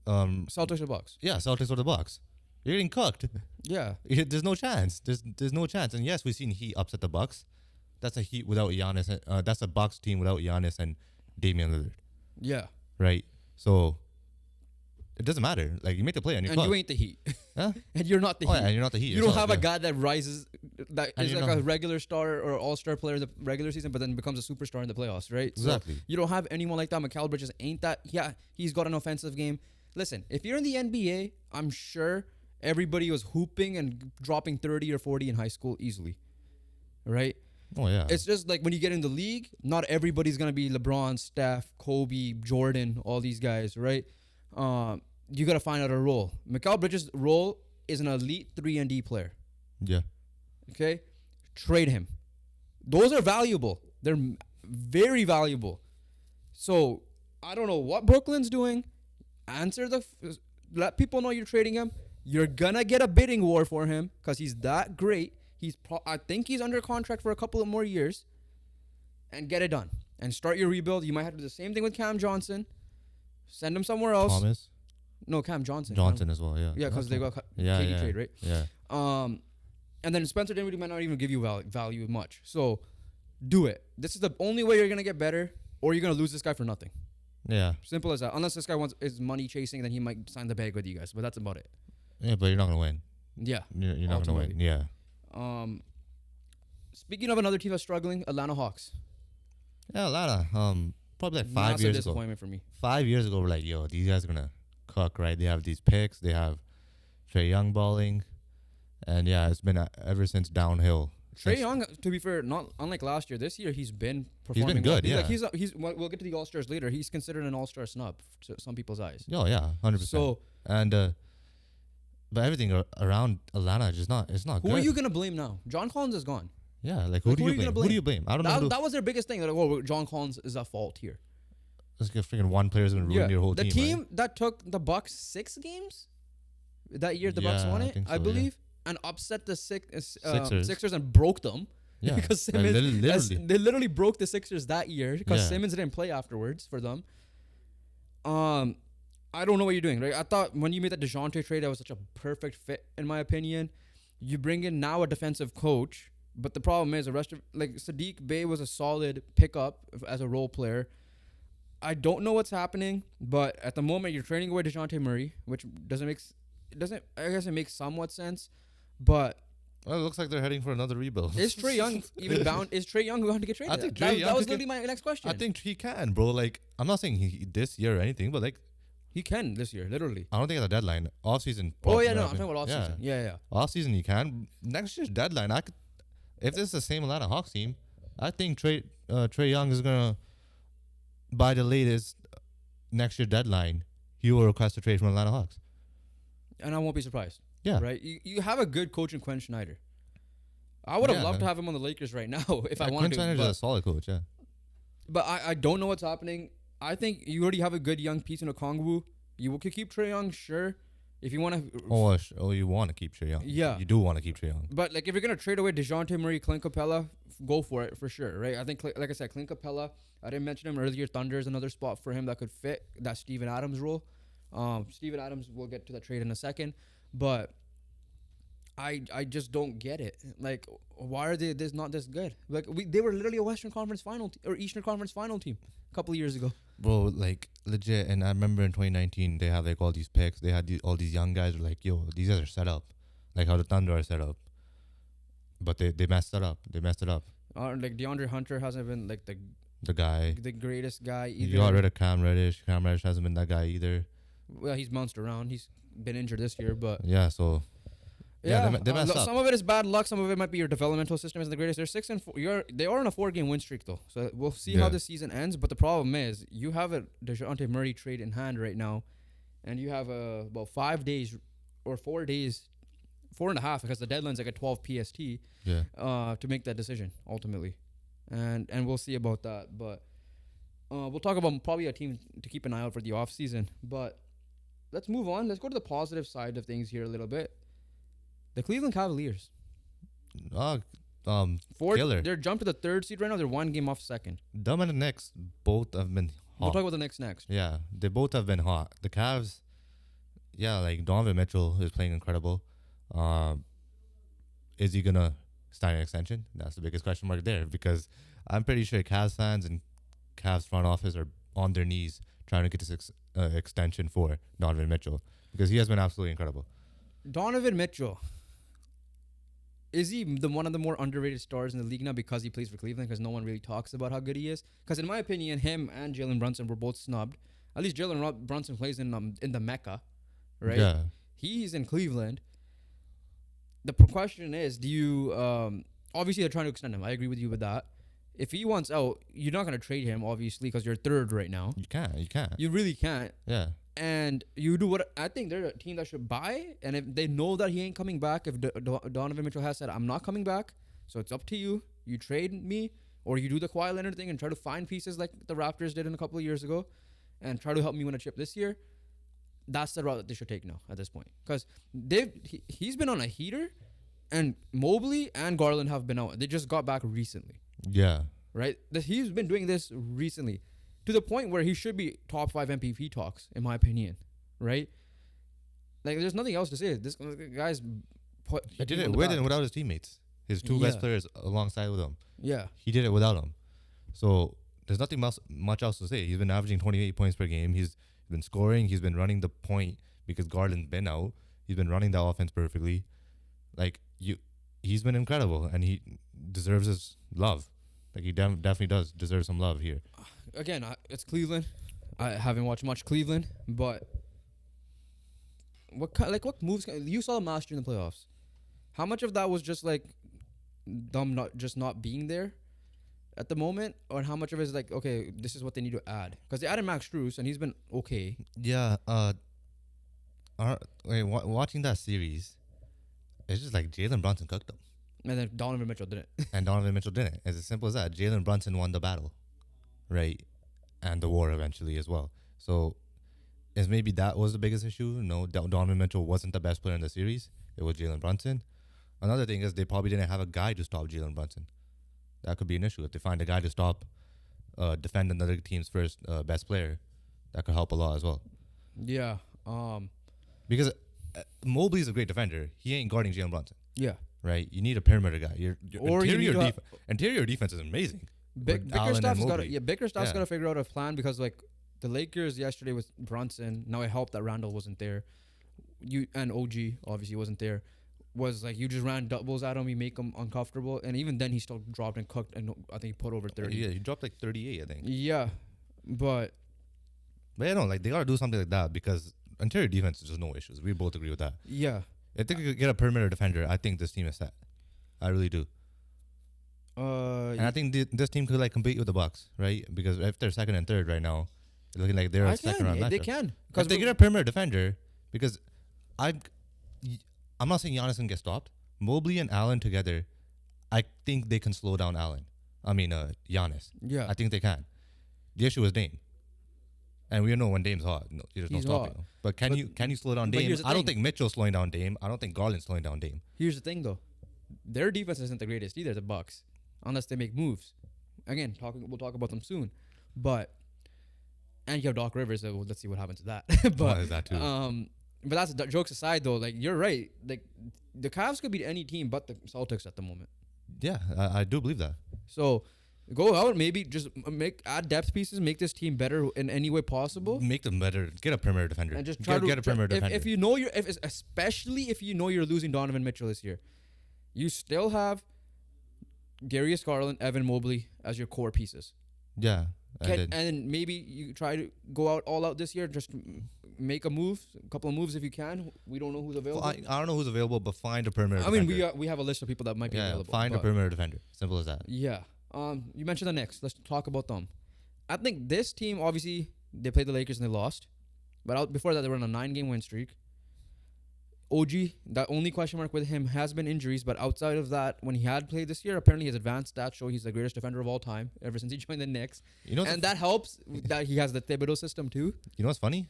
Celtics or Bucks. Yeah, Celtics or the Bucks. You're getting cooked. Yeah. There's no chance. There's no chance. And yes, we've seen Heat upset the Bucks. That's a Heat without Giannis. That's a Bucks team without Giannis and Damian Lillard. Yeah. Right. So it doesn't matter. Like you make the play and you ain't the Heat. Huh? And you're not the Heat. Yeah, and you're not the Heat. You don't have a guy that rises, that And is like a regular star or all-star player in the regular season, but then becomes a superstar in the playoffs, right? Exactly. So you don't have anyone like that. Mikal Bridges ain't that. Yeah, he's got an offensive game. Listen, if you're in the NBA, I'm sure everybody was hooping and dropping 30 or 40 in high school easily, right? Oh, yeah. It's just like when you get in the league, not everybody's going to be LeBron, Steph, Kobe, Jordan, all these guys, right? You got to find out a role. Mikal Bridges' role is an elite 3-and-D player. Yeah. Okay? Trade him. Those are valuable. They're very valuable. So, I don't know what Brooklyn's doing. Let people know you're trading him. You're going to get a bidding war for him because he's that great. I think he's under contract for a couple of more years. And get it done. And start your rebuild. You might have to do the same thing with Cam Johnson. Send him somewhere else. Thomas? No, Cam Johnson. As well, yeah. Yeah, because they got KD trade, right? Yeah. And then Spencer Dinwiddie might not even give you value much. So, do it. This is the only way you're going to get better, or you're going to lose this guy for nothing. Yeah. Simple as that. Unless this guy is money chasing, then he might sign the bag with you guys. But that's about it. Yeah, but you're not going to win. Yeah. You're not going to win. Yeah. Speaking of another team that's struggling, Atlanta Hawks. Yeah, Atlanta. Probably like 5 Massive years ago. disappointment for me. 5 years ago, we're like, yo, these guys are going to cook, right? They have these picks. They have Trae Young balling. And, yeah, it's been ever since downhill. Trae Young, to be fair, not unlike last year. This year he's been He's performing. been good, well. yeah. He's we'll get to the All Stars later. He's considered an All Star snub to some people's eyes. Oh, yeah, 100%. So, and but everything around Atlanta is just not. It's not who good. are you gonna blame now? John Collins is gone. Yeah, like who do you blame? Who do you blame? I don't know. That was their biggest thing. They're like, oh, John Collins is at fault here. It's like freaking one player's gonna ruin your whole team. The team right? that took the Bucks 6 games that year, the Yeah, Bucks won I it, think I so, believe, and upset the Sixers. Sixers and broke them. Yeah, because like, Simmons, literally. they literally broke the Sixers that year because Yeah. Simmons didn't play afterwards for them. I don't know what you're doing, right? I thought when you made that DeJounte trade, that was such a perfect fit, in my opinion. You bring in now a defensive coach, but the problem is the rest of Sadiq Bey was a solid pickup as a role player. I don't know what's happening, but at the moment you're trading away DeJounte Murray, which I guess it makes somewhat sense, but Well, it looks like they're heading for another rebuild. is Trae Young even bound? Is Trae Young going to get traded? I think that was literally my next question. I think he can, bro. Like, I'm not saying he this year or anything, but like, he can this year, literally. I don't think at the deadline, off season. Oh yeah, no, I'm talking about off season. Yeah. Off season he can. Next year's deadline, I could. If this is the same Atlanta Hawks team, I think Trae Young is gonna, by the latest next year deadline, he will request a trade from Atlanta Hawks. And I won't be surprised. Yeah. Right. You have a good coach in Quinn Snyder. I would have loved to have him on the Lakers right now if I wanted Quinn to. Snyder's a solid coach. Yeah. But I don't know what's happening. I think you already have a good young piece in Okongwu. You could keep Trae Young, sure, if you want to. Oh, you want to keep Trae Young. Yeah. You do want to keep Trae Young. But like, if you're gonna trade away DeJounte Murray, Clint Capella, go for it for sure, right? I think, like I said, Clint Capella. I didn't mention him earlier. Thunder is another spot for him that could fit that Steven Adams role. Steven Adams, we'll get to that trade in a second, but I just don't get it. Like, why are they not this good? Like, they were literally a Western Conference final or Eastern Conference final team a couple of years ago. Bro, like legit, and I remember in 2019 they had like all these picks. They had all these young guys were like, yo, these guys are set up, like how the Thunder are set up. But they messed it up. They messed it up. Like DeAndre Hunter hasn't been like The guy. the greatest guy either. You got rid of Cam Reddish. Cam Reddish hasn't been that guy either. Well, he's bounced around. He's been injured this year, but Yeah, so yeah, they messed up. some of it is bad luck. Some of it might be your developmental system isn't the greatest. They're 6-4. They are on a 4-game win streak though, so we'll see how this season ends. But the problem is, you have a DeJounte Murray trade in hand right now, and you have about 5 days or 4 days, 4.5, because the deadline's like at 12 PST. Yeah. To make that decision ultimately, and we'll see about that. But we'll talk about probably a team to keep an eye out for the off season. But let's move on. Let's go to the positive side of things here a little bit. The Cleveland Cavaliers. Killer. They're jumped to the 3rd seed right now. They're 1 game off 2nd. Them and the Knicks both have been hot. We'll talk about the Knicks next. Yeah, they both have been hot. The Cavs, yeah, like Donovan Mitchell is playing incredible. Is he gonna sign an extension? That's the biggest question mark there, because I'm pretty sure Cavs fans and Cavs front office are on their knees trying to get this extension for Donovan Mitchell, because he has been absolutely incredible. Donovan Mitchell. Is he one of the more underrated stars in the league now because he plays for Cleveland? Because no one really talks about how good he is. Because in my opinion, him and Jalen Brunson were both snubbed. At least Jalen Brunson plays in the Mecca, right? Yeah. He's in Cleveland. The question is, do you obviously they're trying to extend him. I agree with you with that. If he wants out, you're not going to trade him, obviously, because you're 3rd right now. You can't. You really can't. Yeah. And you do what I think they're a team that should buy. And if they know that he ain't coming back, if Donovan Mitchell has said, I'm not coming back, so it's up to you. You trade me, or you do the Kawhi Leonard thing and try to find pieces like the Raptors did in a couple of years ago and try to help me win a chip this year. That's the route that they should take now at this point. Because he's been on a heater, and Mobley and Garland have been out. They just got back recently. Yeah. Right? He's been doing this recently, to the point where he should be top 5 MVP talks, in my opinion, right? Like, there's nothing else to say. This guy's He did it with and without his teammates. His two best players alongside with him. Yeah. He did it without him. So there's nothing much else to say. He's been averaging 28 points per game. He's been scoring. He's been running the point because Garland's been out. He's been running the offense perfectly. Like, he's been incredible, and he deserves his love. Like, he definitely does deserve some love here. Again, it's Cleveland. I haven't watched much Cleveland, but what moves you saw them last year in the playoffs? How much of that was just like them not being there at the moment, or how much of it is like, okay, this is what they need to add? Because they added Max Strus and he's been okay. Yeah. Watching that series, it's just like Jalen Brunson cooked them, And then Donovan Mitchell didn't. and Donovan Mitchell didn't. It's as simple as that. Jalen Brunson won the battle, right, and the war eventually as well. So, is maybe that was the biggest issue? No, Donovan Mitchell wasn't the best player in the series. It was Jalen Brunson. Another thing is they probably didn't have a guy to stop Jalen Brunson. That could be an issue if they find a guy to stop, defend another team's first best player. That could help a lot as well. Yeah. Because Mobley's a great defender. He ain't guarding Jalen Brunson, Yeah. right? You need a perimeter guy. Your Or you interior, need interior defense is amazing. With Allen and Bickerstaff's got Mobley. Bickerstaff's Yeah. got to figure out a plan, because like the Lakers yesterday with Brunson. Now it helped that Randall wasn't there. And OG obviously wasn't there. Was like you just ran doubles at him, you make him uncomfortable, and even then he still dropped and cooked, and I think he put over 30. Yeah, he dropped like 38, I think. Yeah, but But like they gotta do something like that because interior defense is just no issues. We both agree with that. yeah, If they could get a perimeter defender, I think this team is set. I really do. And I think this team could like compete with the Bucks, right? Because if they're second and third right now, it's looking like they're a second round matchup. they can, If because they get a perimeter defender, because I'm not saying Giannis can get stopped. Mobley and Allen together, I think they can slow down Allen. I mean, Giannis. yeah, I think they can. The issue is Dame. And we know when Dame's hot, no, there's no He's stopping hot. him. But can you slow down but Dame? here's the I don't thing. think Mitchell's slowing down Dame. I don't think Garland's slowing down Dame. Here's the thing though, their defense isn't the greatest either. The Bucks, unless they make moves. Again, we'll talk about them soon, but and you have Doc Rivers. So let's see what happens to that. What is that too? But that's jokes aside though. Like you're right. Like the Cavs could beat any team but the Celtics at the moment. Yeah, I do believe that. So go out, maybe just add depth pieces, make this team better in any way possible. Make them better. Get a perimeter defender. And just try to get a perimeter defender. If you know especially if you know you're losing Donovan Mitchell this year, you still have Darius Garland, Evan Mobley as your core pieces. Yeah. And then maybe you try to go out all out this year, just make a couple of moves if you can. We don't know who's available. I don't know who's available, but find a perimeter I defender. mean, we have a list of people that might be available. Find a perimeter defender. Simple as that. Yeah. You mentioned the Knicks. Let's talk about them. I think this team, obviously, they played the Lakers and they lost. But before that, they were on a 9-game win streak. OG, the only question mark with him has been injuries. But outside of that, when he had played this year, apparently his advanced stats show he's the greatest defender of all time ever since he joined the Knicks. And that helps that he has the Thibodeau system too. You know what's funny?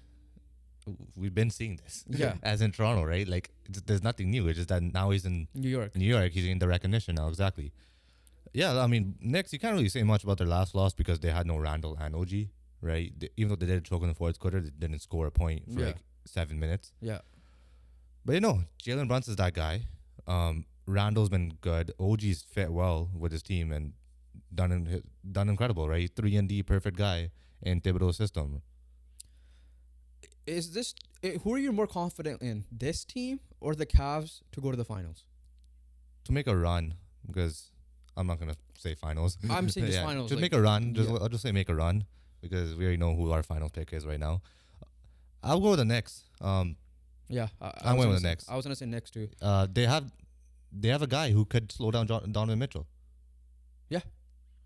We've been seeing this. Yeah. As in Toronto, right? Like, there's nothing new. It's just that now he's in New York. He's in the recognition now. Exactly. Yeah, I mean, Knicks, you can't really say much about their last loss because they had no Randall and OG, right? Even though they did choke in the fourth quarter, they didn't score a point for like 7 minutes. Yeah. But Jalen Brunson's that guy. Randall's been good. OG's fit well with his team and done incredible, right? 3-and-D perfect guy in Thibodeau's system. Who are you more confident in, this team or the Cavs to go to the finals? To make a run, because I'm not gonna say finals. I'm saying just finals. Just make a run. I'll just say make a run because we already know who our final pick is right now. I'll go with the Knicks. Yeah, I'm going with the Knicks. I was gonna say Knicks too. They have a guy who could slow down Donovan Mitchell. Yeah.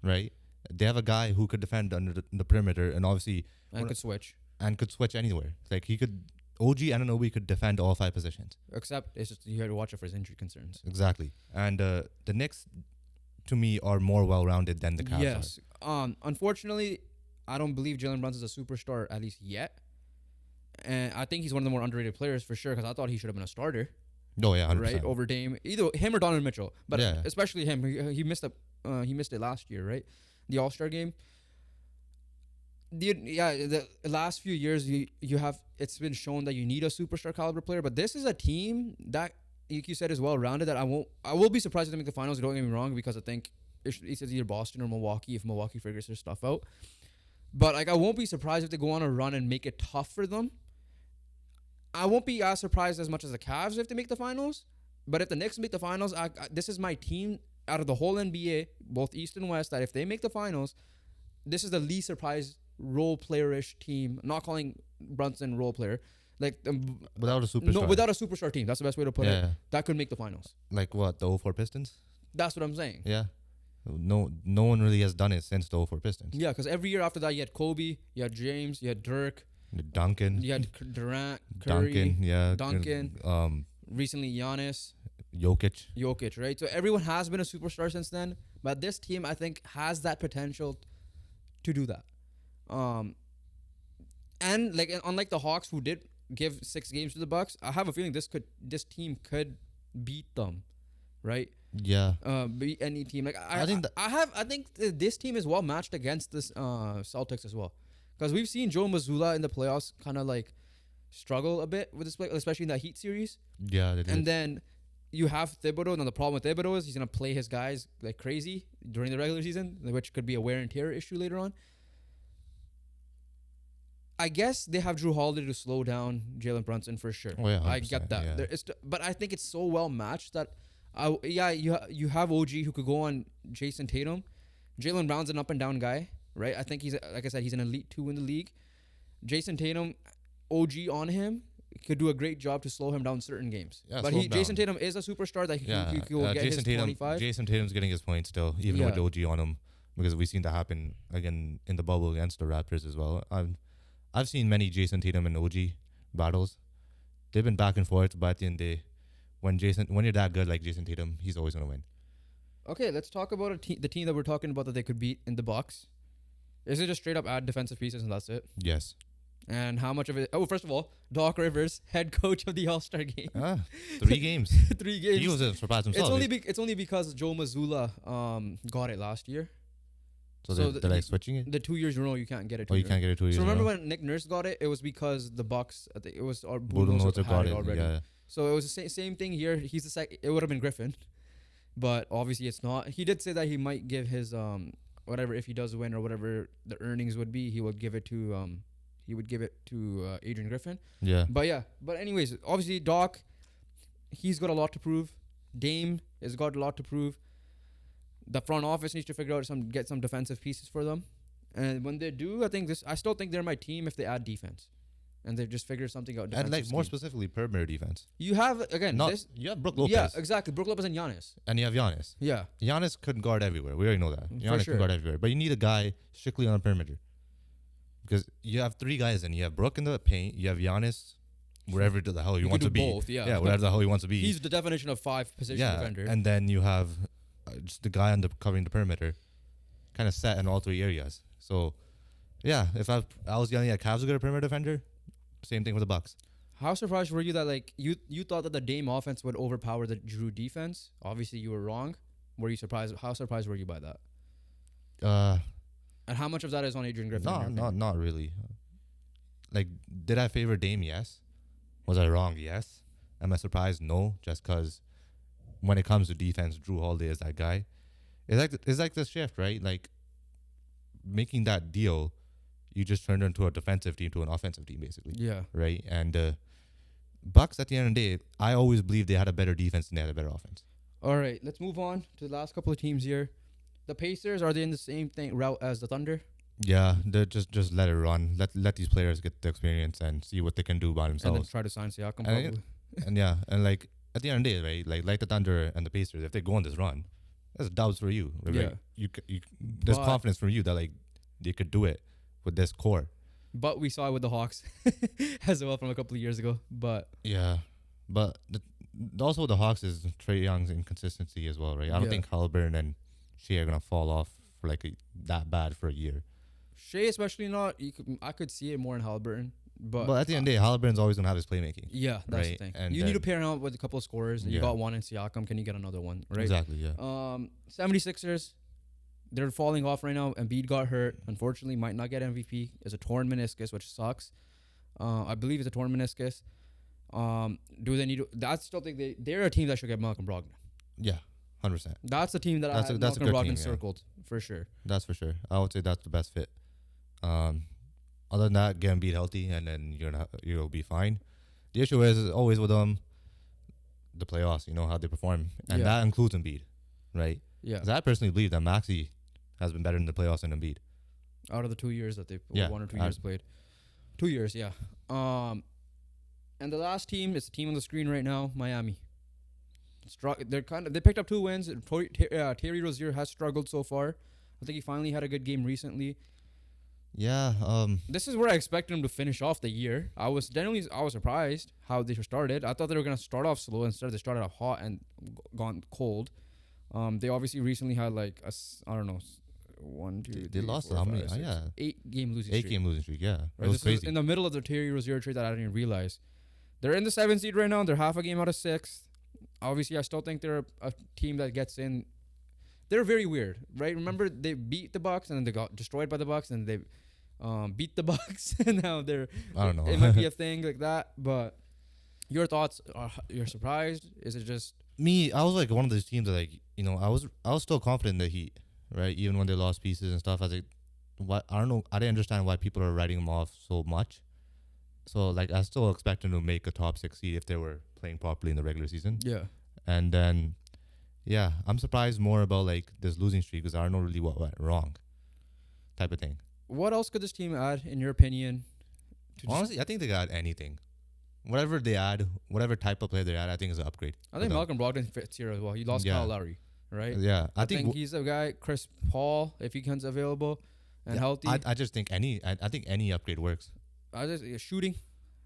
Right. They have a guy who could defend under the perimeter and obviously Could switch. And could switch anywhere. Like OG Anunoby could defend all 5 positions. Except it's just you had to watch it for his injury concerns. Exactly. And the Knicks, to me, are more well-rounded than the Cavs Yes. Unfortunately, I don't believe Jalen Brunson's a superstar, at least yet. And I think he's one of the more underrated players for sure, because I thought he should have been a starter. Oh yeah, 100%. Right, over Dame, either him or Donovan Mitchell, but Yeah. especially him. He missed it last year, right? The All-Star game. The last few years you have, it's been shown that you need a superstar caliber player, but this is a team that, like you said, is well rounded. That I will be surprised if they make the finals. Don't get me wrong, because I think it's either Boston or Milwaukee if Milwaukee figures their stuff out. But like I won't be surprised if they go on a run and make it tough for them. I won't be as surprised as much as the Cavs if they make the finals. But if the Knicks make the finals, this is my team out of the whole NBA, both East and West, that if they make the finals, this is the least surprised role player-ish team. I'm not calling Brunson role player, Like Without a superstar. no, without a superstar team. That's the best way to put it. That could make the finals. Like what, the 04 Pistons? That's what I'm saying. Yeah. No one really has done it since the 04 Pistons. Yeah, because every year after that, you had Kobe, you had James, you had Dirk, Duncan. you had Durant, Curry, Duncan. recently Giannis, Jokic, right? So everyone has been a superstar since then, but this team I think has that potential to do that. And like unlike the Hawks who did give 6 games to the Bucks, I have a feeling this team could beat them, right? Yeah. Beat any team. Like I think this team is well matched against this Celtics as well, because we've seen Joe Mazzulla in the playoffs kind of like struggle a bit with this play, especially in that Heat series. Yeah, they did. And then you have Thibodeau. Now the problem with Thibodeau is he's gonna play his guys like crazy during the regular season, which could be a wear and tear issue later on. I guess they have Drew Holiday to slow down Jalen Brunson for sure. Oh, yeah, I get that. yeah. But I think it's so well matched that, you have OG who could go on Jason Tatum. Jalen Brown's an up and down guy, right? I think he's, like I said, he's an elite 2 in the league. Jason Tatum, OG on him, could do a great job to slow him down certain games. Yeah, but Jason Tatum is a superstar that he will get Jason his Tatum, 25. Jason Tatum's getting his points still, even with OG on him, because we've seen that happen again in the bubble against the Raptors as well. I've seen many Jason Tatum and OG battles. They've been back and forth, but at the end of the day, when you're that good like Jason Tatum, he's always gonna win. Okay, let's talk about the team that we're talking about that they could beat in the Bucks. Is it just straight up add defensive pieces and that's it? Yes. And how much of it? Oh, first of all, Doc Rivers, head coach of the All-Star game. 3 games. 3 games. He was surprised himself. It's only because Joe Mazzulla got it last year. So they're like switching it? The 2 years in a row, you can't get it. You can't get it 2 years. So remember when Nick Nurse got it? It was because the Bucks. I think it was our Budenholzer got it already. Yeah. So it was the same thing here. He's the second. It would have been Griffin, but obviously it's not. He did say that he might give his whatever, if he does win or whatever the earnings would be, he would give it to Adrian Griffin. Yeah. But anyways, obviously Doc, he's got a lot to prove. Dame has got a lot to prove. The front office needs to figure out get some defensive pieces for them, and when they do, I still think they're my team if they add defense, and they've just figured something out. And like more specifically, perimeter defense. You have you have Brook Lopez. Yeah, exactly. Brook Lopez and Giannis. And you have Giannis. Yeah. Giannis couldn't guard everywhere. We already know that. Giannis can guard everywhere, but you need a guy strictly on the perimeter, because you have 3 guys, and you have Brook in the paint, you have Giannis wherever the hell you want to be. Both, yeah. Yeah, wherever the hell he wants to be. He's the definition of 5 position defender. And then you have just the guy covering the perimeter, kind of set in all 3 areas. So, yeah, if I was yelling at Cavs a good perimeter defender, same thing with the Bucks. How surprised were you that you thought that the Dame offense would overpower the Drew defense? Obviously, you were wrong. Were you surprised? How surprised were you by that? And how much of that is on Adrian Griffin? Not really. Like, did I favor Dame? Yes. Was I wrong? Yes. Am I surprised? No. Just because when it comes to defense, Drew Holiday is that guy. It's like the shift, right? Like, making that deal, you just turned into a defensive team to an offensive team, basically. Yeah. Right? And Bucks, at the end of the day, I always believed they had a better defense than they had a better offense. All right, let's move on to the last couple of teams here. The Pacers, are they in the same route as the Thunder? Yeah, they just let it run. Let these players get the experience and see what they can do by themselves. And then try to sign Siakam, probably. And like, at the end of the day, right, like the Thunder and the Pacers, if they go on this run, that's doubts for you. Right? Yeah. You there's confidence from you that like they could do it with this core. But we saw it with the Hawks as well from a couple of years ago. But yeah, but also the Hawks is Trae Young's inconsistency as well, right? I don't think Halliburton and Shea are gonna fall off for that bad for a year. Shea especially not. I could see it more in Halliburton. But at the end of the day, Halliburton's always going to have his playmaking. Yeah, that's the thing. And you need to pair him up with a couple of scorers. You got one in Siakam. Can you get another one? Right? Exactly, yeah. 76ers, they're falling off right now. Embiid got hurt. Unfortunately, might not get MVP. It's a torn meniscus, which sucks. I believe it's a torn meniscus. Do they need to... I still think they're a team that should get Malcolm Brogdon. Yeah, 100%. That's the team that I have Malcolm Brogdon circled, for sure. That's for sure. I would say that's the best fit. Other than that, get Embiid healthy, and then you'll be fine. The issue is always with the playoffs. You know how they perform, and that includes Embiid, right? Yeah. Because I personally believe that Maxey has been better in the playoffs than Embiid. Out of the 2 years that they've 1 or 2 years played, 2 years, yeah. And the last team is the team on the screen right now, Miami. They picked up 2 wins. Terry Rozier has struggled so far. I think he finally had a good game recently. Yeah. This is where I expected him to finish off the year. I was surprised how they started. I thought they were gonna start off slow. Instead, they started off hot and gone cold. They obviously recently had like I don't know, 1, 2, They 3, lost 4, how 5, many? 6, Yeah. 8-game losing 8 streak. game losing streak. Yeah. Right, It was this is crazy. in the middle of the Terry Rozier trade that I didn't even realize. They're in the 7th seed right now. They're half a game out of 6th. Obviously, I still think they're a team that gets in. They're very weird, right? Remember, they beat the Bucks and then they got destroyed by the Bucks and they beat the Bucks and now they're. I don't know. It might be a thing like that, but your thoughts? You're surprised? Is it just Me, I was like one of those teams that, like, you know, I was still confident in the Heat, right? Even when they lost pieces and stuff. I was like, what? I don't know. I didn't understand why people are writing them off so much. So, like, I still expect them to make a top 6 seed if they were playing properly in the regular season. yeah? And then, yeah, I'm surprised more about like this losing streak because I don't know really what went wrong, type of thing. What else could this team add, in your opinion? To just- Honestly, I think they got anything. Whatever they add, whatever type of player they add, I think is an upgrade. I think for them. Malcolm Brogdon fits here as well. He lost Yeah. Kyle Lowry, right? Yeah, I think he's a guy. Chris Paul, if he comes available and healthy. I just think I think any upgrade works. Shooting.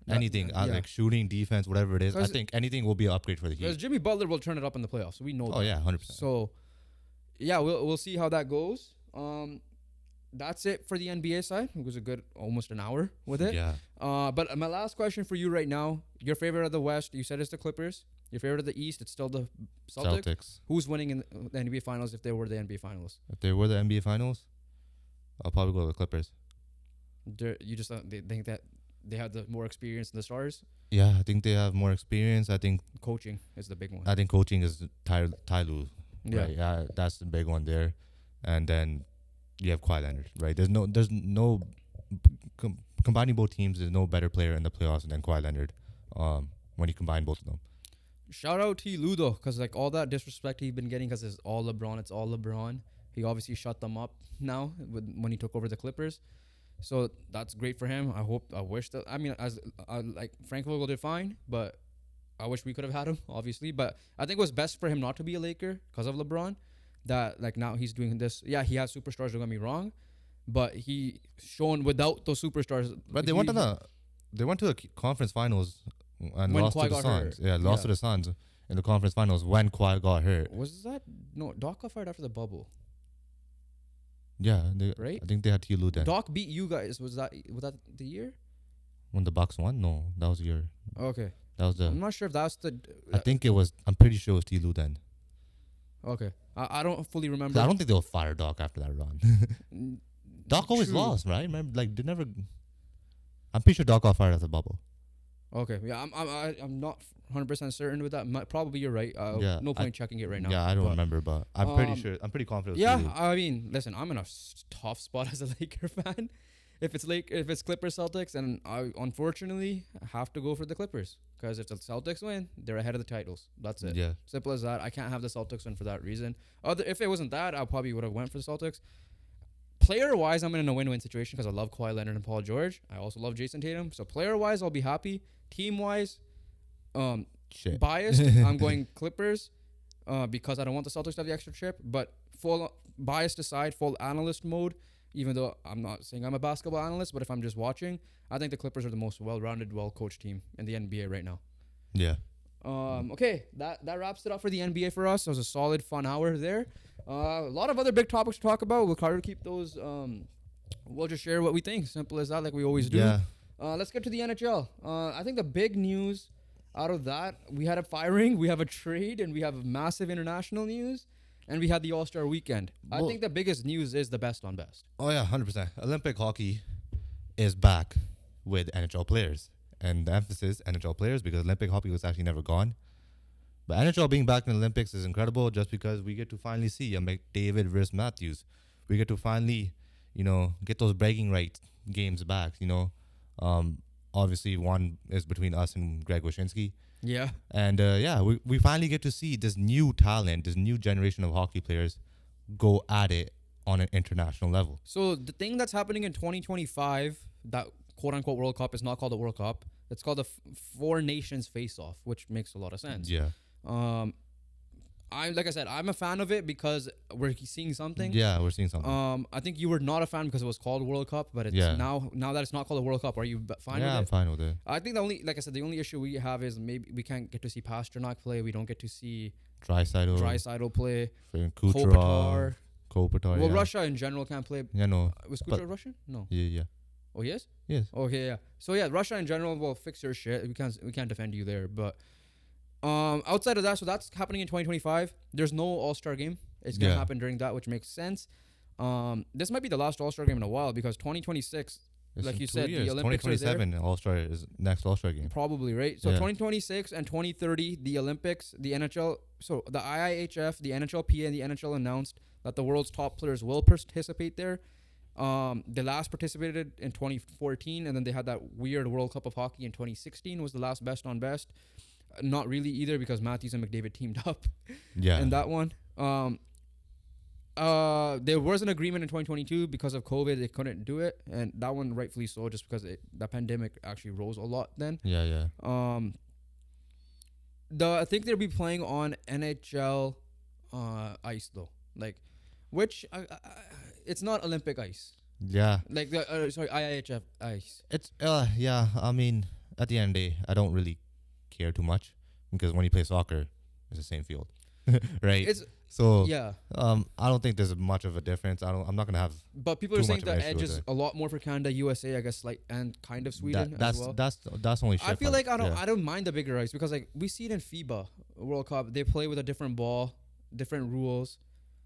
Anything, yeah. like shooting, defense, whatever it is. I 'Cause- think anything will be an upgrade for the Because Heat. Jimmy Butler will turn it up in the playoffs. We know that. Oh yeah, 100%. So, yeah, we'll see how that goes. That's it for the NBA side. It was a good almost an hour with it. Yeah, But my last question for you right now: your favorite of the West? You said it's the Clippers. Your favorite of the East? It's still the Celtics. Celtics. Who's winning in the NBA Finals if they were the NBA Finals? If they were the NBA Finals, I'll probably go with the Clippers. You just they think that they have the more experience than the stars. Yeah, I think they have more experience. I think Coaching is the big one. coaching is Ty Lue. Yeah. Right, yeah, that's the big one there. And then you have Kawhi Leonard, right? There's no combining both teams. There's no better player in the playoffs than Kawhi Leonard. When you combine both of them. Shout out to Lou though, because like all that disrespect he's been getting, because it's all LeBron. He obviously shut them up now when he took over the Clippers. So that's great for him. I wish that. I mean, as like Frank Vogel did fine, but I wish we could have had him, obviously. But I think it was best for him not to be a Laker because of LeBron. That like now he's doing this. Yeah, he has superstars. Don't get me wrong, but he shown without those superstars. But they went to the conference finals and When lost Kawhi to the got Suns. hurt. Yeah, lost Yeah. to the Suns in the conference finals when Kawhi got hurt. Was that no? Doc got fired after the bubble, Yeah, right? I think they had T. Lue then. Doc beat you guys. Was that the year? When the Bucks won? No, that was the year. Okay, That was I'm the. not sure if that's the. I think it was. I'm pretty sure it was T. Lue then. Okay, I don't fully 'Cause remember. I don't think they'll fire Doc after that run. Mm, Doc always true. lost, right? Remember, like they never. I'm pretty sure Doc got fired after the bubble. Okay, yeah, I'm not 100% certain with that. Probably you're right. Yeah, No point checking it right now. Yeah, I don't but- remember, but I'm pretty Um, sure. I'm pretty confident. Yeah, It was T. I mean, listen, I'm in a tough spot as a Laker fan. If it's Clippers Celtics, and I unfortunately have to go for the Clippers because if the Celtics win, they're ahead of the titles. That's it. Yeah, Simple as that. I can't have the Celtics win for that reason. If it wasn't that, I probably would have went for the Celtics. Player-wise, I'm in a win-win situation because I love Kawhi Leonard and Paul George. I also love Jason Tatum. So player-wise, I'll be happy. Team-wise, shit. biased, I'm going Clippers because I don't want the Celtics to have the extra chip. But full biased aside, full analyst mode, even though I'm not saying I'm a basketball analyst, but if I'm just watching, I think the Clippers are the most well-rounded, well-coached team in the NBA right now. Yeah. Okay, that wraps it up for the NBA for us. It was a solid, fun hour there. A lot of other big topics to talk about. We'll try to keep those. We'll just share what we think. Simple as that, like we always do. Yeah. Let's get to the NHL. I think the big news out of that, we had a firing, we have a trade, and we have massive international news, and we had the All-Star weekend. I Well- think the biggest news is the best on best. Oh yeah, 100%. Olympic hockey is back with NHL players, and the emphasis NHL players because Olympic hockey was actually never gone. But NHL being back in the Olympics is incredible just because we get to finally see a McDavid versus Matthews. We get to finally, get those bragging rights games back. Obviously one is between us and Greg Wyshynski. Yeah. And we finally get to see this new talent, this new generation of hockey players go at it on an international level. So the thing that's happening in 2025, that quote-unquote World Cup is not called a World Cup. It's called the Four Nations Face Off, which makes a lot of sense. Yeah. Like I said, I'm a fan of it because we're seeing something. Yeah, we're seeing something. I think you were not a fan because it was called World Cup, but it's now that it's not called a World Cup, are you fine with it? Yeah, I'm fine with it. I think the only issue we have is maybe we can't get to see Pasternak play. We don't get to see Draisaitl play. Kopitar. Well, Russia in general can't play. Yeah, no. Was Kucherov Russian? No. Yeah. Oh, he is? Yes. Okay, yeah. So yeah, Russia in general, well, fix your shit. We can't defend you there, but outside of that, so that's happening in 2025. There's no All-Star game. It's gonna happen during that, which makes sense. This might be the last All-Star game in a while because 2026, like you said, the Olympics 2027 All-Star is next All-Star game. Probably, right? So 2026 and 2030, the Olympics, the NHL, so the IIHF, the NHLPA, and the NHL announced that the world's top players will participate there. They last participated in 2014, and then they had that weird World Cup of Hockey in 2016 was the last best on best. Not really either because Matthews and McDavid teamed up in that one. There was an agreement in 2022 because of COVID. They couldn't do it, and that one rightfully so, just because the pandemic actually rose a lot then. Yeah. I think they'll be playing on NHL ice though, which it's not Olympic ice. Yeah. Like the IIHF ice. It's yeah. I mean, at the end of the day, I don't really care too much because when you play soccer, it's the same field, right? I don't think there's much of a difference. I'm not gonna have. But people are saying the edge is a lot more for Canada, USA, I guess, and kind of Sweden as well. That's only. I feel like I don't mind the bigger ice because we see it in FIBA World Cup. They play with a different ball, different rules.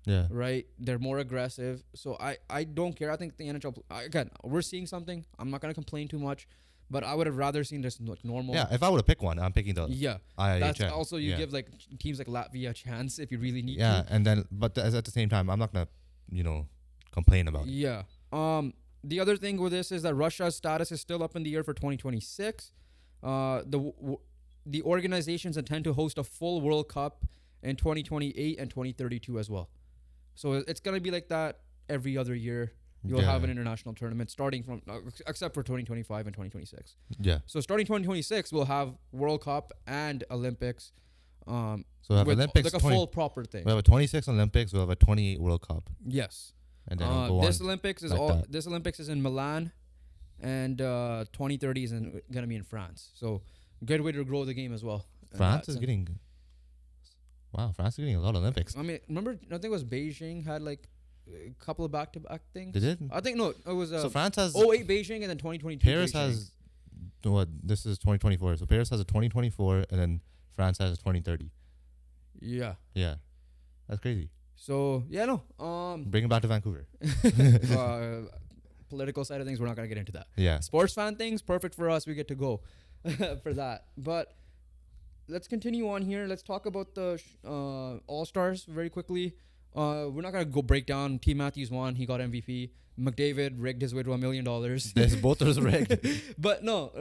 Yeah. Right. They're more aggressive. So I don't care. I think the NHL again, we're seeing something. I'm not gonna complain too much. But I would have rather seen this normal. Yeah, if I were to pick one, I'm picking the IIHF. That's also you give teams like Latvia a chance if you really need to. Yeah, and then but at the same time, I'm not gonna complain about it. Yeah. The other thing with this is that Russia's status is still up in the air for 2026. The organizations intend to host a full World Cup in 2028 and 2032 as well. So it's gonna be like that every other year. You'll have an international tournament starting from, except for 2025 and 2026. Yeah. So starting 2026, we'll have World Cup and Olympics. So we have Olympics, like a full proper thing. We have a 26 Olympics. We'll have a 28 World Cup. Yes. And then we'll go this Olympics is This Olympics is in Milan, and 2030 is gonna be in France. So good way to grow the game as well. France is getting a lot of Olympics. I mean, remember? I think it was Beijing had a couple of back-to-back things. They did? I think no. It was so France has 08 Beijing and then 2022. Paris has this is 2024. So Paris has a 2024 and then France has a 2030. Yeah. Yeah. That's crazy. So bring it back to Vancouver. Political side of things, we're not gonna get into that. Yeah. Sports fan things, perfect for us. We get to go for that. But let's continue on here. Let's talk about the All-Stars very quickly. We're not gonna go break down. T. Matthews won. He got MVP. McDavid rigged his way to $1 million. Both are rigged. But no,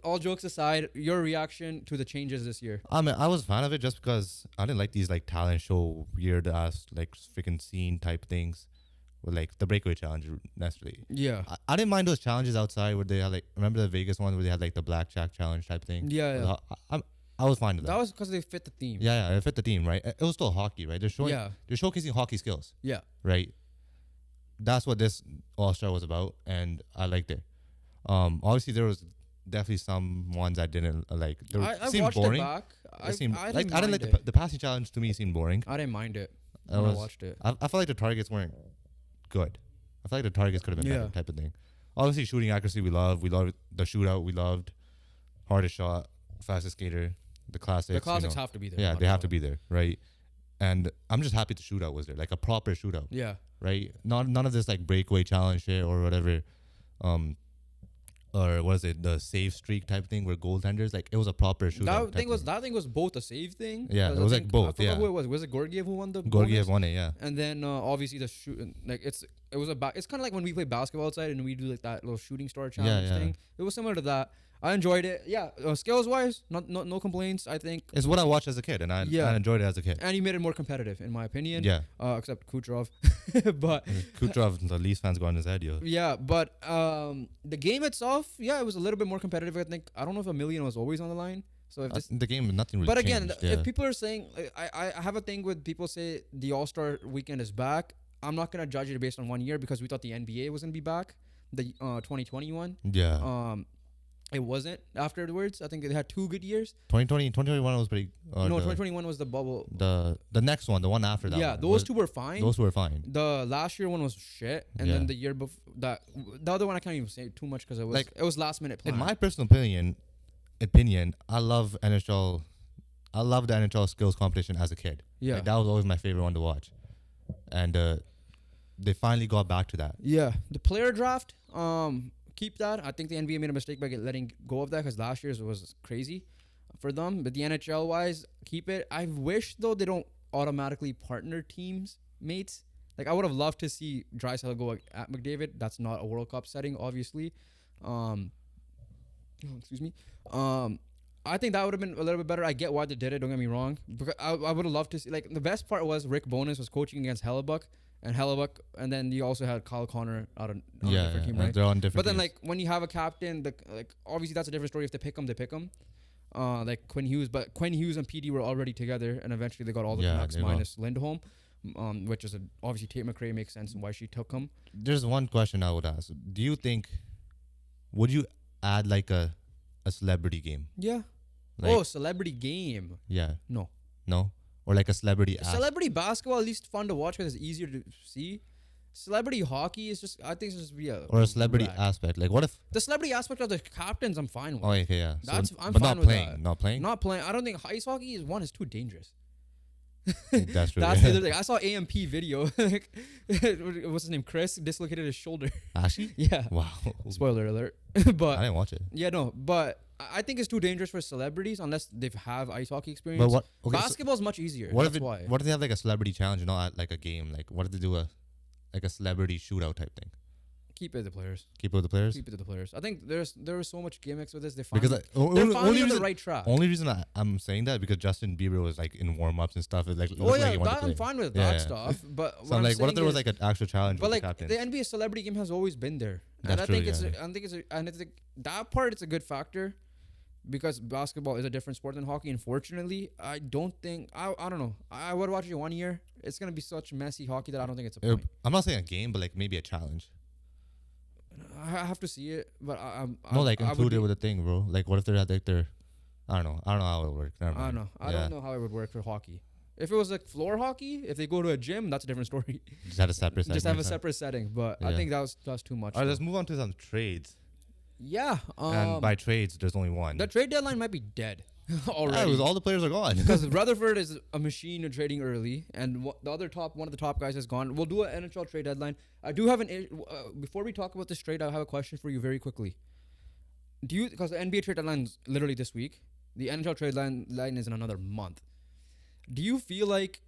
all jokes aside, your reaction to the changes this year? I mean, I was a fan of it just because I didn't like these talent show weird ass freaking scene type things, with the breakaway challenge necessarily. Yeah. I didn't mind those challenges outside where they had remember the Vegas one where they had the blackjack challenge type thing. Yeah. I was fine with that. That was because they fit the theme. Yeah, it fit the theme, right? It was still hockey, right? They're showcasing hockey skills. Yeah. Right? That's what this All-Star was about, and I liked it. Obviously, there was definitely some ones I didn't like. I seemed watched boring. it back. I didn't like the passing challenge. To me, seemed boring. I didn't mind it when I watched it. I felt like the targets weren't good. I felt like the targets could have been better, type of thing. Obviously, shooting accuracy we loved. We loved the shootout. We loved hardest shot, fastest skater. The classics. The classics have to be there. Yeah, they have to be there, right? And I'm just happy the shootout was there, a proper shootout. Yeah. Right? None of this breakaway challenge shit or whatever. Or what is it? The save streak type thing where goaltenders it was a proper shootout. That thing was both a save thing. Yeah, it was both. I forgot who it was. Was it Gorgiev who won the? Gorgiev won it. Yeah. And then obviously the shoot it it was it's kind of like when we play basketball outside and we do like that little shooting star challenge thing. It was similar to that. I enjoyed it. Yeah, skills wise, no complaints. I think it's what I watched as a kid, and I enjoyed it as a kid. And he made it more competitive, in my opinion. Yeah. Except Kucherov, but Kucherov, the Leafs fans got on his head, yo. Yeah, but the game itself, it was a little bit more competitive. I think I don't know if $1 million was always on the line. So if the game, nothing really. But again, changed, if people are saying, I have a thing with people say the All-Star weekend is back. I'm not gonna judge it based on 1 year because we thought the NBA was gonna be back, the 2021. Yeah. It wasn't afterwards. I think they had 2 good years. 2021 was pretty. No, 2021 was the bubble. The next one, the one after that. Yeah, one. those two were fine. Those were fine. The last year one was shit, and then the year before the other one I can't even say too much because it was last minute plan. In my personal opinion, I love NHL. I love the NHL skills competition as a kid. Yeah, like, that was always my favorite one to watch, and they finally got back to that. Yeah, the player draft. Keep that. I think the NBA made a mistake by letting go of that because last year's was crazy for them. But the NHL wise, keep it. I wish though they don't automatically partner teams mates. Like I would have loved to see Draisaitl go at McDavid. That's not a World Cup setting, obviously. Excuse me. I think that would have been a little bit better. I get why they did it. Don't get me wrong. Because I would have loved to see. Like the best part was Rick Bowness was coaching against Hellebuck. And then you also had Kyle Connor out on a different team, right? They're on different. But then, teams. like when you have a captain, obviously that's a different story. If they pick him, they pick him. Like Quinn Hughes, but Quinn Hughes and PD were already together, and eventually they got all the Canucks minus Lindholm, which is obviously Tate McRae makes sense and why she took him. There's one question I would ask: do you think would you add like a celebrity game? Yeah. Like, celebrity game. Yeah. No. Or like a celebrity celebrity basketball, at least fun to watch because it's easier to see. Celebrity hockey is just, I think it's just or a celebrity aspect. Like what if the celebrity aspect of the captains? I'm fine with. Oh, okay, yeah. I'm but fine not with playing. that. Not playing. Not playing. I don't think ice hockey is too dangerous. That's true. That's the other thing. I saw AMP video. What's his name? Chris dislocated his shoulder. Actually? Yeah. Wow. Spoiler alert. But I didn't watch it. Yeah, no. But I think it's too dangerous for celebrities unless they have ice hockey experience. But what? Okay, basketball is much easier. What That's if why. What if they have like a celebrity challenge, at like a game? Like what if they do a celebrity shootout type thing? Keep it to the players. Keep it with the players. Keep it to the players. I think there was so much gimmicks with this. They're only on the right track. Only reason I'm saying that because Justin Bieber was like in warm ups and stuff. It, like, I'm fine with that stuff. But so like, what if there was like an actual challenge? But with like the NBA celebrity game has always been there, That's and true, I think that part it's a good factor. Because basketball is a different sport than hockey, unfortunately, I don't think I don't know. I would watch it 1 year. It's gonna be such messy hockey that I don't think it's a point. I'm not saying a game, but like maybe a challenge. I have to see it, but include it with a thing, bro. Like what if they're at like their, I don't know how it would work. I don't know. I don't know how it would work for hockey. If it was like floor hockey, if they go to a gym, that's a different story. Just have a separate. Just have a separate setting, but I think that's too much. All right, let's move on to some trades. Yeah. And by trades, there's only one. The trade deadline might be dead already. Yeah, all the players are gone. Because Rutherford is a machine of trading early, and one of the top guys is gone. We'll do an NHL trade deadline. I do have before we talk about this trade, I have a question for you very quickly. Because the NBA trade deadline is literally this week. The NHL trade line is in another month. Do you feel like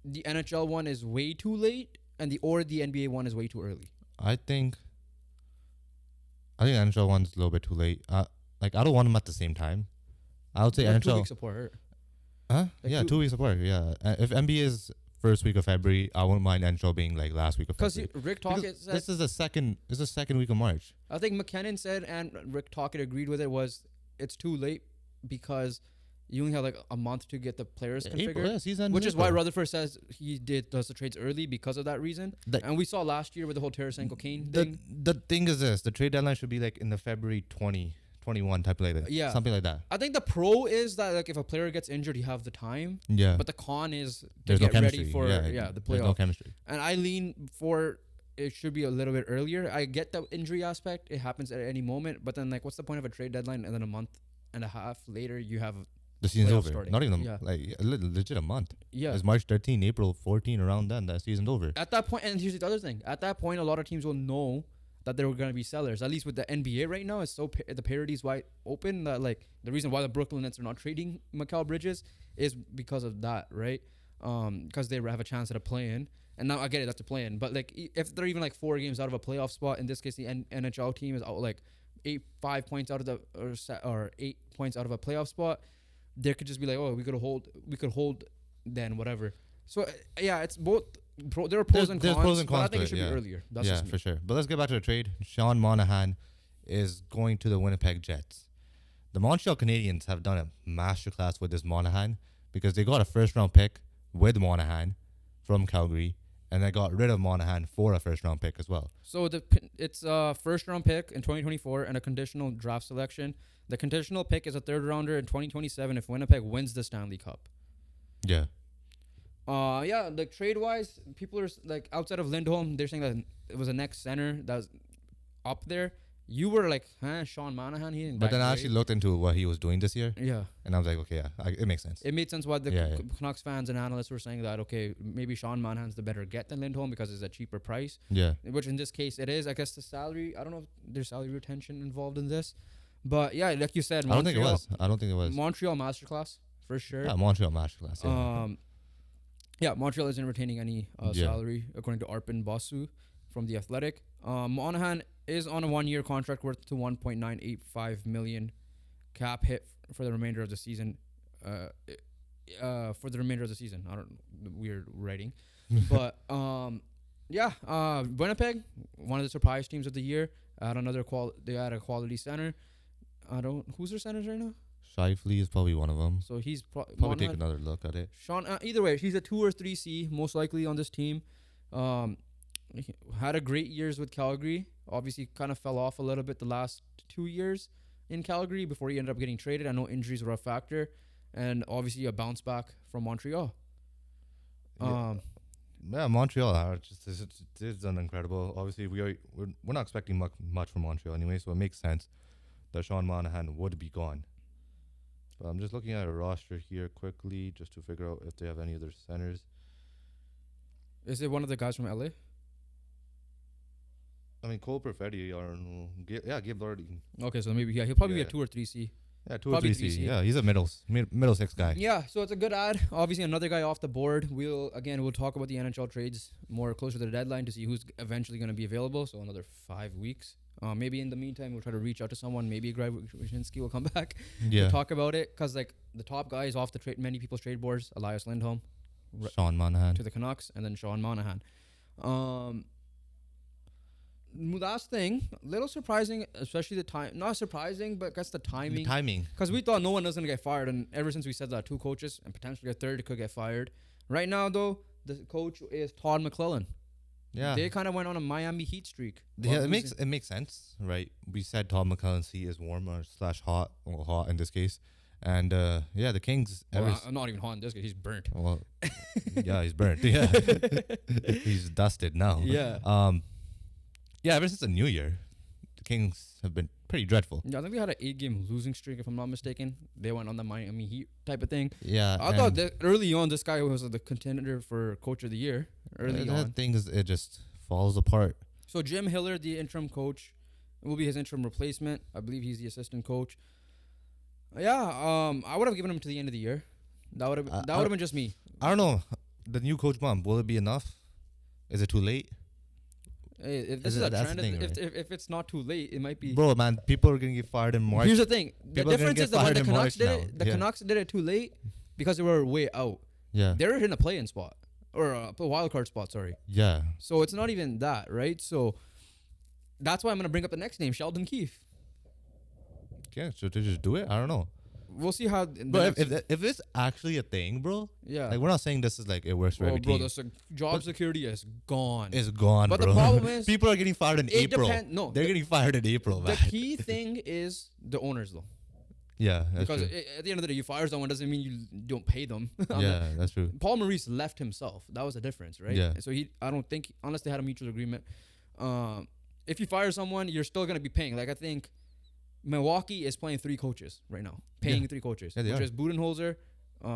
the NHL one is way too late, or the NBA one is way too early? I think the NHL one's a little bit too late. I don't want them at the same time. I would say NHL 2 weeks apart. Huh? Yeah, 2 weeks apart. Yeah. If NBA is first week of February, I wouldn't mind NHL being like last week of February. Because Rick Tocchet said this is the second week of March. I think McKinnon said, and Rick Tocchet agreed with it, was it's too late because you only have like a month to get the players configured. Season which is why Rutherford says he does the trades early because of that reason. And we saw last year with the whole Tarasenko Kane thing. The thing is this: the trade deadline should be like in the February 2021 type of like that. Yeah, something like that. I think the pro is that like if a player gets injured, you have the time. Yeah. But the con is there's get no chemistry. Ready for the playoff. There's no chemistry. And I lean for it should be a little bit earlier. I get the injury aspect; it happens at any moment. But then like, what's the point of a trade deadline? And then a month and a half later, you have the season's over. Starting. Not even legit a month. Yeah. It's March 13, April 14, around then. That season's over. At that point, and here's the other thing. At that point, a lot of teams will know that they were going to be sellers. At least with the NBA right now, it's the parity's wide open. That like the reason why the Brooklyn Nets are not trading Mikal Bridges is because of that, right? Because they have a chance at a play-in. And now I get it, that's a play-in. But like, if they're even like 4 games out of a playoff spot, in this case, the NHL team is out like 5 points out of the or 8 points out of a playoff spot. There could just be like, oh, we could hold, then whatever. So yeah, it's both. There are pros and cons. There's pros and cons but I think to it should be earlier. That's yeah, just me. for sure. But let's get back to the trade. Sean Monahan is going to the Winnipeg Jets. The Montreal Canadiens have done a masterclass with this Monahan because they got a first-round pick with Monahan from Calgary, and they got rid of Monahan for a first-round pick as well. So it's a first-round pick in 2024 and a conditional draft selection. The conditional pick is a third-rounder in 2027 if Winnipeg wins the Stanley Cup. Yeah. Yeah, like trade-wise, people are like, outside of Lindholm, they're saying that it was a next center that was up there. You were like, Sean Monahan. But then I actually looked into what he was doing this year. Yeah. And I was like, okay, yeah, it makes sense. It made sense why the Canucks fans and analysts were saying that, okay, maybe Sean Monahan's the better get than Lindholm because it's a cheaper price. Yeah. Which in this case it is. I guess the salary, I don't know if there's salary retention involved in this. But yeah, like you said, I don't think it was. Montreal masterclass, for sure. Yeah, Montreal masterclass. Yeah. Yeah, Montreal isn't retaining any salary, according to Arpin Basu from The Athletic. Monahan is on a 1-year contract worth to $1.985 million cap hit for the remainder of the season. I don't weird writing, but yeah, Winnipeg, one of the surprise teams of the year. They had a quality center. Who's their centers right now? Shifley is probably one of them. So he's probably take another look at it. Sean. Either way, he's a 2 or 3C most likely on this team. He had a great years with Calgary. Obviously, kind of fell off a little bit the last 2 years in Calgary before he ended up getting traded. I know injuries were a factor, and obviously a bounce back from Montreal. Yeah, Montreal it's done incredible. Obviously, we're not expecting much from Montreal anyway, so it makes sense that Sean Monahan would be gone. But I'm just looking at a roster here quickly just to figure out if they have any other centers. Is it one of the guys from LA? I mean, Cole Perfetti or Gabe Lordy. Okay, so maybe he'll probably be a 2 or 3C. Yeah, 2 or 3C. Yeah, he's a middle 6 guy. Yeah, so it's a good ad. Obviously, another guy off the board. We'll talk about the NHL trades more closer to the deadline to see who's eventually going to be available. So another 5 weeks. Maybe in the meantime, we'll try to reach out to someone. Maybe Greg Wyshynski will come back to talk about it. Because like the top guy is off the many people's trade boards. Elias Lindholm. Sean Monahan. To the Canucks. And then Sean Monahan. Last thing, a little surprising, especially the time. Not surprising, but I guess the timing. Because we thought no one was going to get fired. And ever since we said that, 2 coaches and potentially a third could get fired. Right now, though, the coach is Todd McClellan. Yeah. They kind of went on a Miami Heat streak. Yeah, it makes sense, right? We said Todd McClellan's seat is warm or /hot, or hot in this case. And the Kings. Not even hot in this case. He's burnt. Well, yeah, he's burnt. Yeah, he's dusted now. Yeah. Yeah, ever since the New Year, the Kings have been pretty dreadful. Yeah, I think they had an 8-game losing streak, if I'm not mistaken. They went on the Miami Heat type of thing. Yeah, I thought that early on, this guy was the contender for Coach of the Year. That thing is, it just falls apart. So Jim Hiller, the interim coach, will be his interim replacement. I believe he's the assistant coach. Yeah, I would have given him to the end of the year. That would have been just me. I don't know. The new coach bump, will it be enough? Is it too late? Hey, if this is a trend, if it's not too late, it might be. Bro, man, people are going to get fired in March. Here's the thing. The difference is that when the Canucks did it, the Yeah. Canucks did it too late because they were way out. Yeah. They were in a play-in spot. Or a wild card spot, sorry. Yeah. So it's not even that, right? So that's why I'm going to bring up the next name, Sheldon Keefe. Yeah, should they just do it? I don't know. We'll see how. But if it's actually a thing, bro. Yeah. Like, we're not saying this is like it works for every team. The job security is gone. It's gone, but bro. the problem is people are getting fired in April. They're getting fired in April, man. The key thing is the owners, though. Yeah, that's because true. At the end of the day, you fire someone doesn't mean you don't pay them. Yeah, that's true. Paul Maurice left himself. That was the difference, right? Yeah. So I don't think, unless they had a mutual agreement, if you fire someone, you're still gonna be paying. Like I think Milwaukee is playing 3 coaches right now, paying 3 coaches, which is Budenholzer,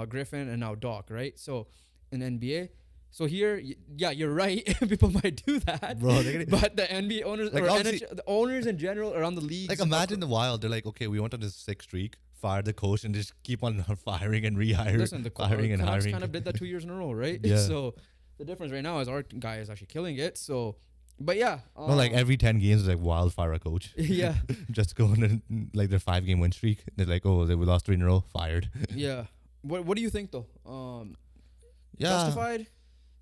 Griffin, and now Doc, right? So in the NBA. So here, you're right. People might do that, bro. But the NBA owners, like the owners in general around the league. Like imagine the Wild. They're like, okay, we went on this 6 streak, fire the coach, and just keep on firing and rehiring. Listen, the hiring and Canucks hiring. kind of did that 2 years in a row, right? Yeah. So The difference right now is our guy is actually killing it. So, but yeah, No, like every 10 games is like wildfire a coach. yeah, Just going in like their 5-game win streak. They're like, oh, we lost 3 in a row, fired. yeah. What do you think though? Yeah, Justified,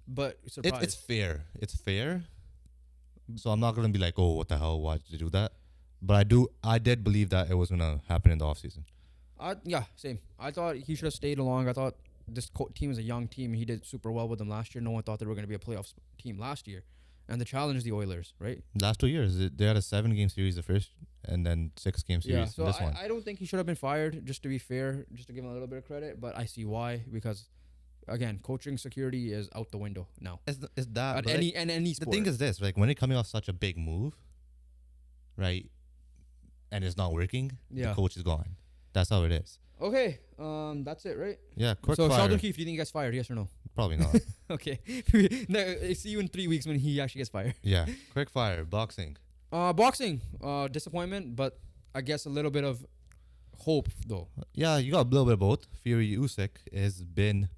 but surprised. it's fair. It's fair. So I'm not gonna be like, oh, what the hell? Why did you do that? But I did believe that it was gonna happen in the offseason. Yeah, same. I thought he should have stayed along. I thought this team is a young team. He did super well with them last year. No one thought they were going to be a playoff team last year, and the challenge is the Oilers, right? Last 2 years, they had a 7-game series the first, and then 6-game series. Yeah. So this one. I don't think he should have been fired. Just to be fair, just to give him a little bit of credit, but I see why, because again, coaching security is out the window now. Is that At but any the sport. thing is this, like when you're coming off such a big move, right, and it's not working, Yeah. the coach is gone. That's how it is. Okay, that's it, right? Yeah, quick So fire. Sheldon Keefe, do you think he gets fired? Yes or no? Probably not. Okay. No, see you in 3 weeks when he actually gets fired. Yeah, quick fire, boxing. Boxing, disappointment, but I guess a little bit of hope though. Yeah, you got a little bit of both. Fury Usyk has been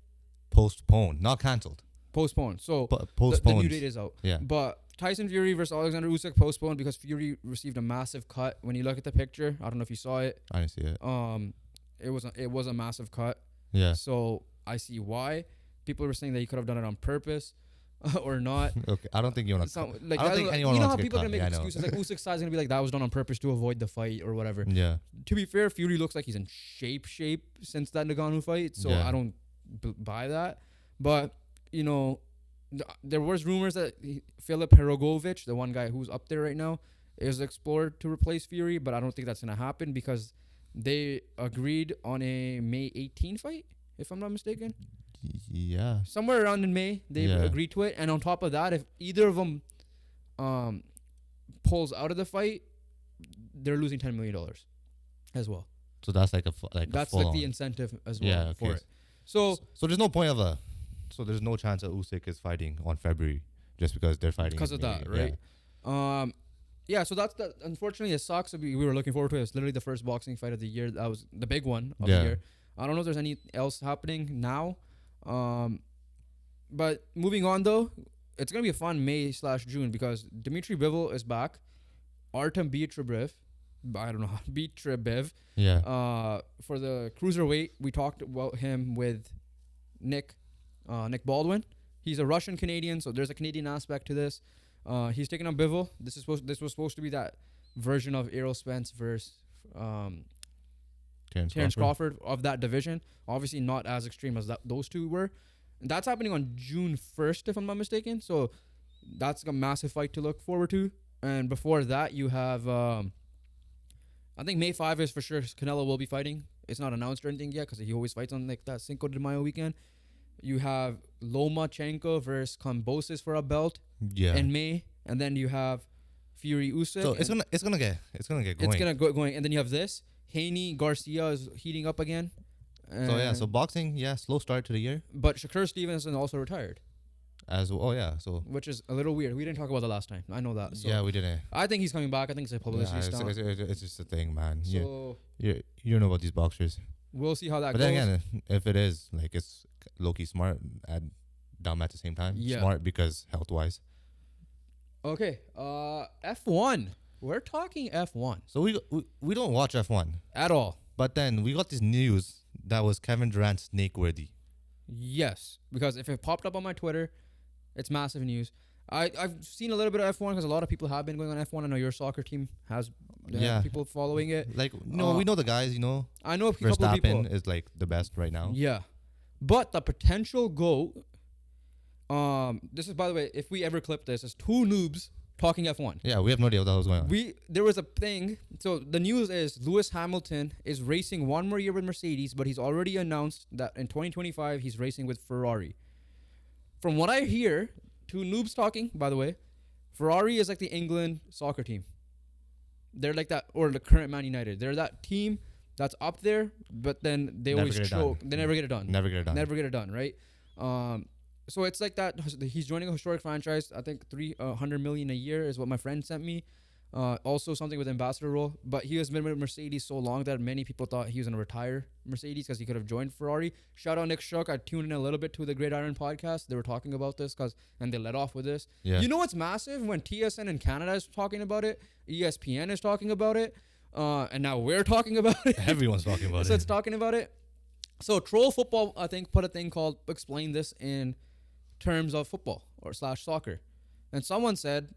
postponed, not cancelled. Postponed. So the Postponed. new date is out. Yeah. But Tyson Fury versus Alexander Usyk postponed because Fury received a massive cut. When you look at the picture, I don't know if you saw it. I didn't see it. It was a massive cut. Yeah. So I see why. People were saying that he could have done it on purpose or not. Okay. I don't think you want to. Like, I don't think anyone you know wants how to get people are cut. gonna make Yeah, I know. excuses like Usyk's side's gonna be like that was done on purpose to avoid the fight or whatever. Yeah. To be fair, Fury looks like he's in shape since that Ngannou fight, so Yeah. I don't buy that. But you know, there was rumors that Filip Hrogovic, the one guy who's up there right now, is explored to replace Fury, but I don't think that's gonna happen because they agreed on a May 18 fight, if I'm not mistaken. Yeah. Somewhere around in May, they Yeah. agreed to it. And on top of that, if either of them pulls out of the fight, they're losing $10 million as well. So that's like That's a like full the on. incentive as well Yeah, for okay. it. So there's no point of a. So there's no chance that Usyk is fighting on February just because they're fighting. because in of that, May. right? Yeah, so that's the. Unfortunately, it sucks. We were looking forward to it. It's literally the first boxing fight of the year. That was the big one of the Yeah. year. I don't know if there's any else happening now. But moving on though, it's gonna be a fun May/June because Dmitry Bivol is back. Artem Beatribev, I don't know how Beatribev. Yeah. For the cruiserweight, we talked about him with Nick Baldwin. He's a Russian Canadian, so there's a Canadian aspect to this. He's taking on Bivol. This was supposed to be that version of Errol Spence versus Terrence Crawford of that division. Obviously not as extreme as those two were. And that's happening on June 1st, if I'm not mistaken. So that's a massive fight to look forward to. And before that, you have, I think May 5 is for sure Canelo will be fighting. It's not announced or anything yet because he always fights on like that Cinco de Mayo weekend. You have Lomachenko versus Kambosos for a belt in May. And then you have Fury Usyk. So it's gonna get going. It's gonna go going. And then you have this. Haney Garcia is heating up again. So boxing, slow start to the year. But Shakur Stevenson also retired, So which is a little weird. We didn't talk about that last time. I know that. So yeah, we didn't. I think he's coming back. I think it's a publicity stunt. It's just a thing, man. So You know about these boxers. we'll see how that But goes. then again, if it is like it's low-key smart and dumb at the same time. Yeah. Smart because health-wise. Okay. F1. We're talking F1 So we don't watch F1, at all. but then we got this news that was Kevin Durant snake worthy. Yes, because if it popped up on my Twitter, it's massive news. I've seen a little bit of F1 because a lot of people have been going on F1. I know your soccer team has people following it. Like we know the guys. I know a couple of people. Verstappen is like the best right now. Yeah, but the potential GOAT. This is, by the way, if we ever clip this, is two noobs talking F1. Yeah, we have no idea what the hell is going on. There was a thing. So the news is Lewis Hamilton is racing one more year with Mercedes, but he's already announced that in 2025 he's racing with Ferrari. From what I hear, two noobs talking, by the way, Ferrari is like the England soccer team. They're like that, or the current Man United. They're that team that's up there, but then they always choke. They never get it done. Never get it done. Right? So it's like that. He's joining a historic franchise. I think $300 million a year is what my friend sent me. Also something with ambassador role, but he has been with Mercedes so long that many people thought he was going to retire Mercedes because he could have joined Ferrari. Shout out Nick Shook. I tuned in a little bit to the Great Iron podcast. They were talking about this and they led off with this. Yeah. You know what's massive? When TSN in Canada is talking about it, ESPN is talking about it, and now we're talking about it. Everyone's talking about it. So it's talking about it. So Troll Football, I think, put a thing called explain this in terms of football or / soccer. And someone said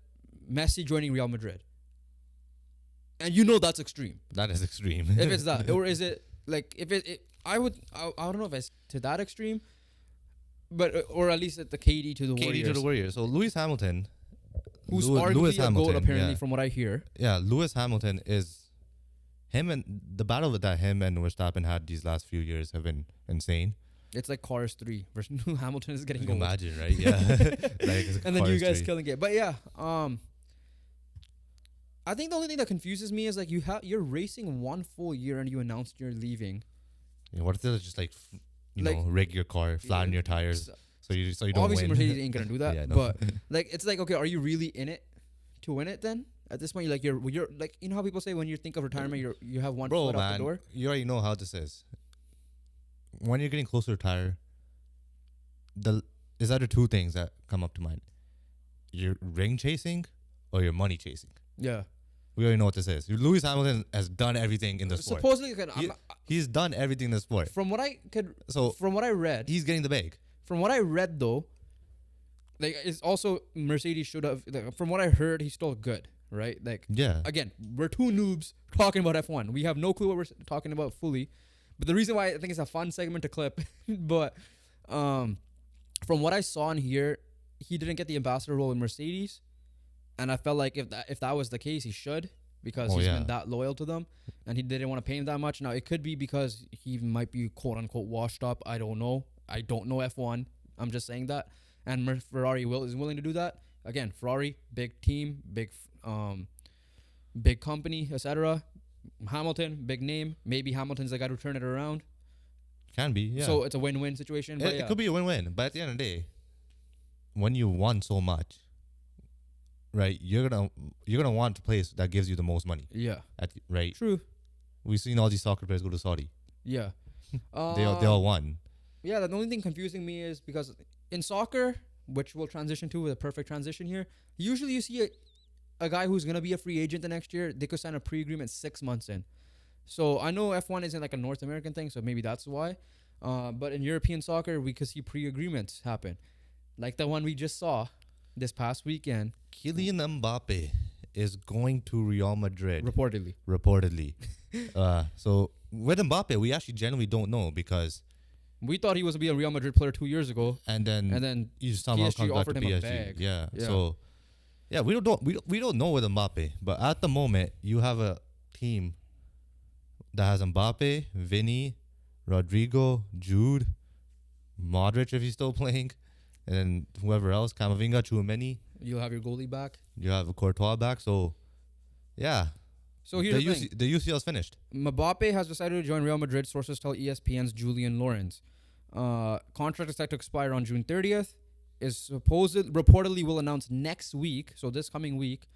Messi joining Real Madrid. And you know that's extreme. That is extreme. If it's that. Or is it like if I don't know if it's to that extreme. But or at least at the KD to the Warriors. KD to the Warriors. So Lewis Hamilton, who's arguably a GOAT apparently from what I hear. Yeah, Lewis Hamilton is him, and the battle that him and Verstappen had these last few years have been insane. It's like Cars 3 versus Hamilton is getting gold. Gold. Imagine, right? Yeah. And then you guys 3. killing it. But yeah, I think the only thing that confuses me is like you're racing 1 full year and you announced you're leaving. Yeah, what if they just like Like, rig your car, flatten your tires, so you don't obviously win. Mercedes ain't gonna do that. Yeah, no. But like it's like, okay, are you really in it to win it then? At this point, you're like, you know how people say when you think of retirement, you have one foot out the door. You already know how this is. When you're getting close to retire, there's either two things that come up to mind: you're ring chasing or you're money chasing. Yeah. We already know what this is. Lewis Hamilton has done everything in the sport. Supposedly, he's done everything in the sport. From what I read, he's getting the bag. From what I read, though, like it's also Mercedes should have. Like, from what I heard, he's still good, right? Like, yeah. Again, we're two noobs talking about F1. We have no clue what we're talking about fully. But the reason why I think it's a fun segment to clip, but from what I saw and hear, he didn't get the ambassador role in Mercedes. And I felt like if that was the case, he should, because he's been that loyal to them, and he didn't want to pay him that much. Now it could be because he might be quote unquote washed up. I don't know. I don't know F1. I'm just saying that. And Ferrari is willing to do that. Again, Ferrari, big team, big company, etc. Hamilton, big name. Maybe Hamilton's the guy to turn it around. Can be, yeah. So it's a win-win situation. But it could be a win-win. But at the end of the day, when you won so much, right, you're gonna want a place that gives you the most money. Yeah. Right. True. We've seen all these soccer players go to Saudi. Yeah. They all won. Yeah. The only thing confusing me is because in soccer, which we'll transition to with a perfect transition here, usually you see a guy who's gonna be a free agent the next year. They could sign a pre-agreement 6 months in. So I know F1 isn't like a North American thing, so maybe that's why. But in European soccer, we could see pre-agreements happen, like the one we just saw this past weekend. Kylian Mbappe is going to Real Madrid. Reportedly. So with Mbappe, we actually genuinely don't know, because we thought he was to be a Real Madrid player 2 years ago, and then he somehow PSG comes back to offered him a PSG. bag. Yeah. So yeah, we don't know with Mbappe, but at the moment you have a team that has Mbappe, Vinny, Rodrigo, Jude, Modric if he's still playing, and then whoever else, Camavinga, Tchouaméni. You'll have your goalie back. You have Courtois back. So, yeah. So here's the thing. The UCL's finished. Mbappe has decided to join Real Madrid, sources tell ESPN's Julian Lawrence. Contract is set to expire on June 30th. Reportedly will announce next week, so this coming week,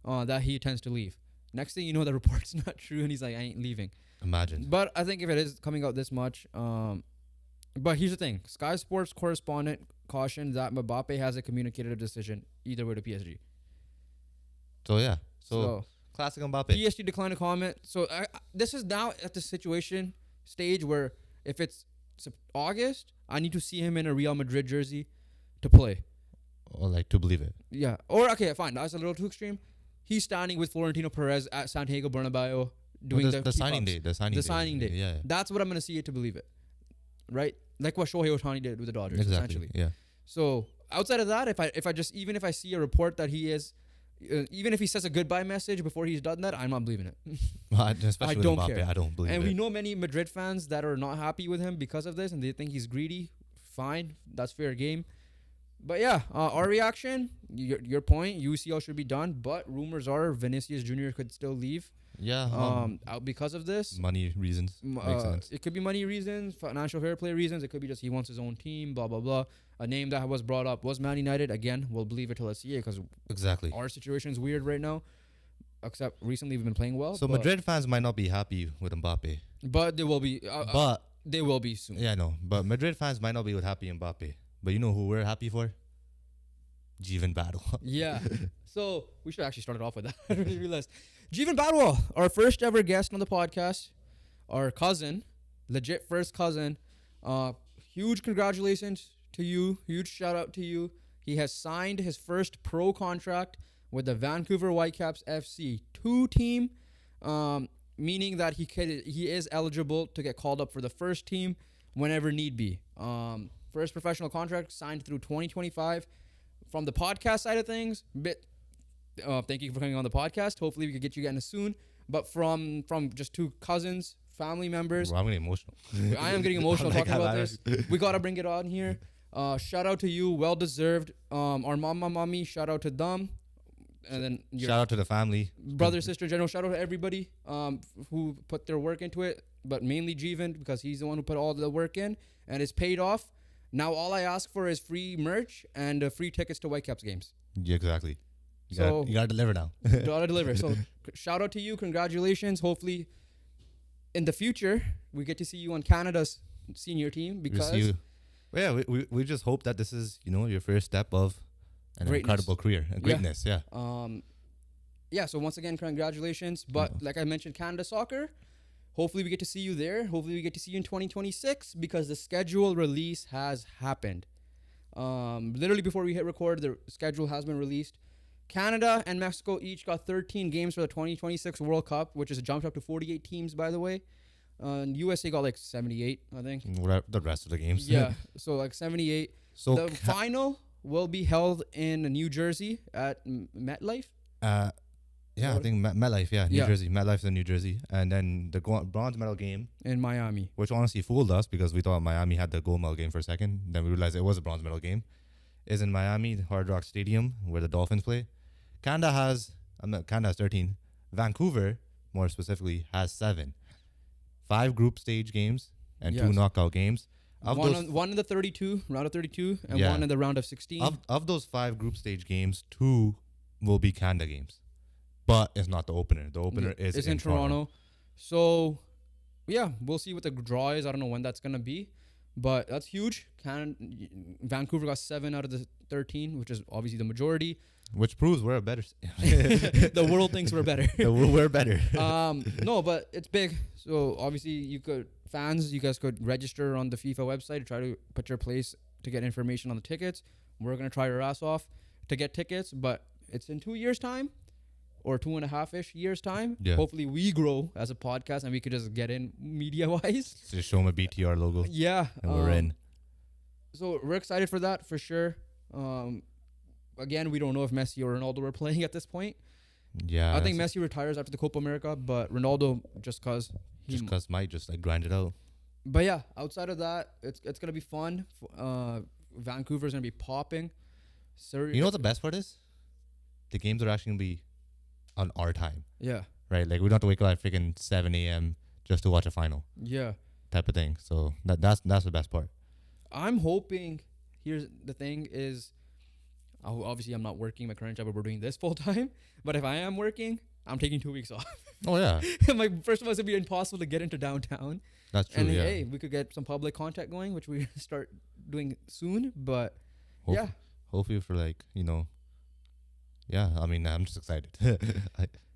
that he intends to leave. Next thing you know, the report's not true, and he's like, I ain't leaving. Imagine. But I think if it is coming out this much, but here's the thing. Sky Sports correspondent cautioned that Mbappe hasn't communicated a decision either way to PSG. So, yeah. So classic Mbappe. PSG declined to comment. So this is now at the stage where if it's August, I need to see him in a Real Madrid jersey to play. Or like to believe it. Yeah. Or, okay, fine. That's a little too extreme. He's standing with Florentino Perez at Santiago Bernabeu doing the signing day. The signing day. Yeah. That's what I'm going to see it to believe it. Right? Like what Shohei Ohtani did with the Dodgers, essentially. Yeah. So outside of that, even if I see a report that he is, even if he says a goodbye message before he's done that, I'm not believing it. Especially with Mbappe, I don't believe it. And we know many Madrid fans that are not happy with him because of this, and they think he's greedy. Fine, that's fair game. But yeah, our reaction, your point, UCL should be done, but rumors are Vinicius Jr. could still leave. Yeah. Out because of this. Money reasons. Makes sense. It could be money reasons, financial fair play reasons. It could be just he wants his own team, blah, blah, blah. A name that was brought up was Man United. Again, we'll believe it till I see it because exactly our situation is weird right now. except recently we've been playing well. So Madrid fans might not be happy with Mbappe, but they will be. but They will be soon. yeah, no. But Madrid fans might not be with happy Mbappe. But you know who we're happy for? Jeevan Battle. Yeah. So we should actually start it off with that. I really realized. Jeevan Badwal, our first ever guest on the podcast, our cousin, legit first cousin. Huge congratulations to you. Huge shout out to you. He has signed his first pro contract with the Vancouver Whitecaps FC 2 team, meaning that he is eligible to get called up for the first team whenever need be. First professional contract signed through 2025. From the podcast side of things, thank you for coming on the podcast. Hopefully we could get you getting soon. But from just two cousins, family members. Bro, I'm getting emotional. I am getting emotional Like, talking about this. We got to bring it on here. Shout out to you. Well deserved. Our mommy, shout out to them. And then your Shout out to the family. brother, sister, general. Shout out to everybody who put their work into it. But mainly Jeevan, because he's the one who put all the work in. And it's paid off. Now all I ask for is free merch and free tickets to Whitecaps games. Yeah, exactly. You So- gotta deliver now. Gotta deliver. So shout out to you. Congratulations. Hopefully in the future we get to see you on Canada's senior team because we just hope that this is, your first step of an Greatness. incredible career and greatness. Yeah. So once again, congratulations. But like I mentioned, Canada Soccer, hopefully we get to see you there. Hopefully we get to see you in 2026 because the schedule release has happened. Literally before we hit record, the schedule has been released. Canada and Mexico each got 13 games for the 2026 World Cup, which is jumped up to 48 teams, by the way. And USA got like 78, I think. Whatever the rest of the games. Yeah, so like 78. So The final will be held in New Jersey at MetLife. I think MetLife, New Yeah. Jersey. MetLife's in New Jersey. And then the bronze medal game, In Miami. which honestly fooled us because we thought Miami had the gold medal game for a second. Then we realized it was a bronze medal game. Is in Miami, Hard Rock Stadium, where the Dolphins play. Canada has 13. Vancouver, more specifically, has 7. 5 group stage games and 2 Yes. knockout games. One in the 32, round of 32, and Yeah. one in the round of 16. Of those 5 group stage games, 2 will be Canada games. But it's not the opener. The opener is It's in Toronto. So, yeah, we'll see what the draw is. I don't know when that's going to be. But that's huge. Vancouver got 7 out of the 13, which is obviously the majority. Which proves we're a better. The world thinks we're better. We're better. No, but it's big. So obviously, you guys could register on the FIFA website to try to put your place to get information on the tickets. We're gonna try our ass off to get tickets, but it's in 2 years' time, or 2.5-ish years' time. Yeah. Hopefully, we grow as a podcast and we could just get in media-wise. Just show them a BTR logo. Yeah, And we're in. So we're excited for that for sure. Again, we don't know if Messi or Ronaldo are playing at this point. Yeah. I think Messi retires after the Copa America, but Ronaldo just cause. Just because might just like grind it out. But yeah, outside of that, it's gonna be fun. Vancouver's gonna be popping. You know what the best part is? The games are actually gonna be on our time, Yeah, right? Like we don't have to wake up at freaking 7 a.m. just to watch a final yeah. type of thing. So that's the best part. I'm hoping. Here's the thing: is obviously I'm not working my current job, but we're doing this full time. But if I am working, I'm taking 2 weeks off. Oh yeah, My first of all, it'd be impossible to get into downtown. that's true. And yeah. hey, we could get some public contact going, which we start doing soon. But Hope- yeah, Hopefully for yeah. I mean, I'm just excited.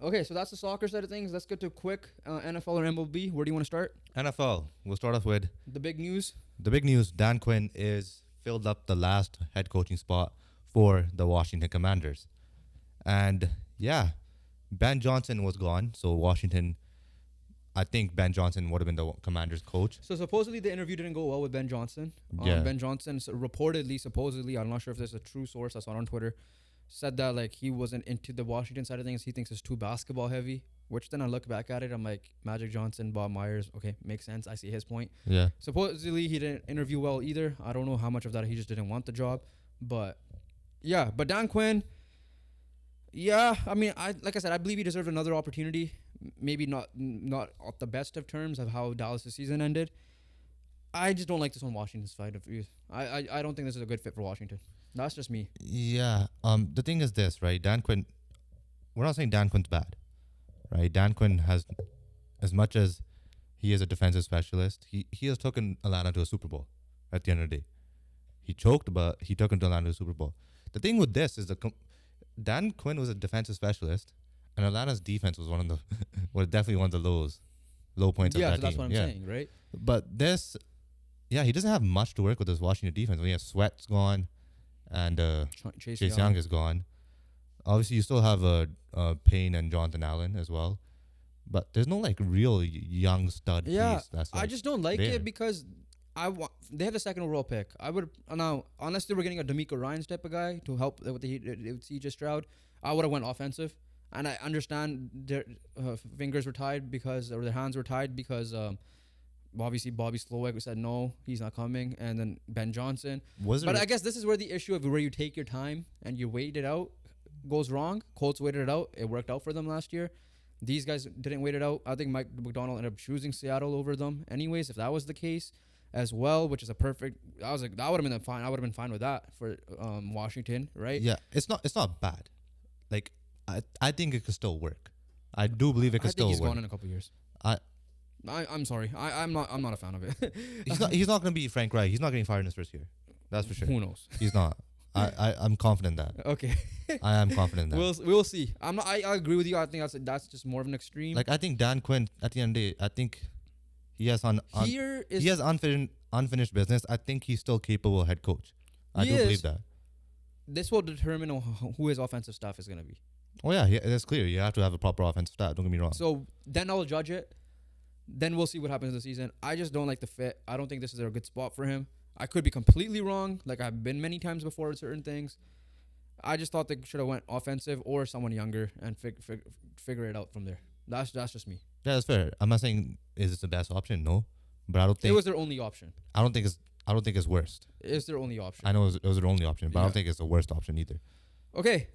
okay. So that's the soccer side of things. Let's get to quick NFL or MLB. Where do you want to start? NFL. We'll start off with The big news. the big news. Dan Quinn is filled up the last head coaching spot for the Washington Commanders, and yeah, Ben Johnson was gone. So Washington, I think Ben Johnson would have been the Commanders coach. So supposedly the interview didn't go well with Ben Johnson. Yeah. Ben Johnson supposedly, I'm not sure if there's a true source. I saw it on Twitter. Said that like he wasn't into the Washington side of things. He thinks it's too basketball heavy. Which then I look back at it, I'm like, Magic Johnson, Bob Myers. Okay, makes sense. I see his point. Yeah. Supposedly he didn't interview well either. I don't know how much of that he just didn't want the job, but yeah. But Dan Quinn, yeah. I mean, like I said, I believe he deserved another opportunity. Maybe not at the best of terms of how Dallas' season ended. I just don't like this on Washington's side of views. I don't think this is a good fit for Washington. That's just me. Yeah. The thing is this, right? Dan Quinn. We're not saying Dan Quinn's bad. right? Dan Quinn has, as much as he is a defensive specialist, he has taken Atlanta to a Super Bowl at the end of the day. He choked, but he took him to Atlanta to a Super Bowl. The thing with this is Dan Quinn was a defensive specialist, and Atlanta's defense was was definitely one of the low points of Yeah, that so that's team. what I'm saying, right? But this, yeah, he doesn't have much to work with this Washington defense. When he has Sweat's gone, and Chase Chase Young is gone. Obviously, you still have Payne and Jonathan Allen as well, but there's no like real young stud piece. That's I like just don't like there. it because they have the second overall pick. I would now unless they were getting a D'Amico Ryans type of guy to help with CJ Stroud, I would have went offensive. And I understand their fingers were tied or their hands were tied because obviously Bobby Slowik said no, he's not coming, and then Ben Johnson. But I guess this is where the issue of where you take your time and you wait it out goes wrong. Colts waited it out. It worked out for them last year. These guys didn't wait it out. I think Mike McDonald ended up choosing Seattle over them. Anyways, if that was the case as well, which is a perfect, I was like, that would have been fine. I would have been fine with that for Washington, right? Yeah, it's not bad. Like I think it could still work. I do believe it could still work. I think he's gone in a couple years. I'm sorry. I'm not a fan of it. He's not going to be Frank Reich. He's not getting fired in his first year. That's for sure. Who knows? He's not. I'm confident that. Okay. I am confident that. We'll see. I agree with you. I think that's just more of an extreme. Like I think Dan Quinn at the end of the day, I think he has he has unfinished business. I think he's still capable head coach. I do believe that. This will determine who his offensive staff is going to be. Oh yeah, that's clear. You have to have a proper offensive staff. Don't get me wrong. So then I'll judge it. Then we'll see what happens this season. I just don't like the fit. I don't think this is a good spot for him. I could be completely wrong, like I've been many times before with certain things. I just thought they should have went offensive or someone younger and figure it out from there. That's just me. Yeah, that's fair. I'm not saying is it the best option. No, but I don't think it was their only option. I don't think it's worst. It's their only option. I know it was their only option, but I don't think it's the worst option either. Okay.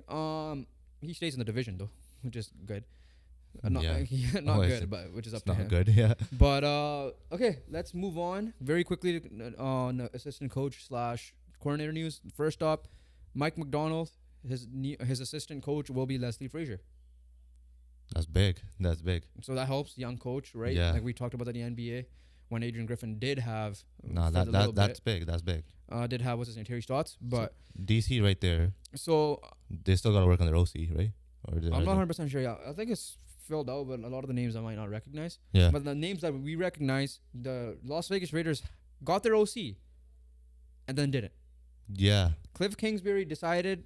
He stays in the division though, which is good. Not good, but which is up to him. Not good, yeah. But okay, let's move on very quickly on assistant coach / coordinator news. First up, Mike McDonald, his assistant coach will be Leslie Frazier. That's big. So that helps young coach, right? Yeah. Like we talked about in the NBA when Adrian Griffin did have. No, that's big. That's big. Did have what's his name, Terry Stotts, but so DC right there. So they still got to work on their OC, right? I'm not 100% sure. Yeah, I think it's filled out, but a lot of the names I might not recognize. Yeah. But the names that we recognize, the Las Vegas Raiders got their OC and then didn't. Yeah. Cliff Kingsbury decided,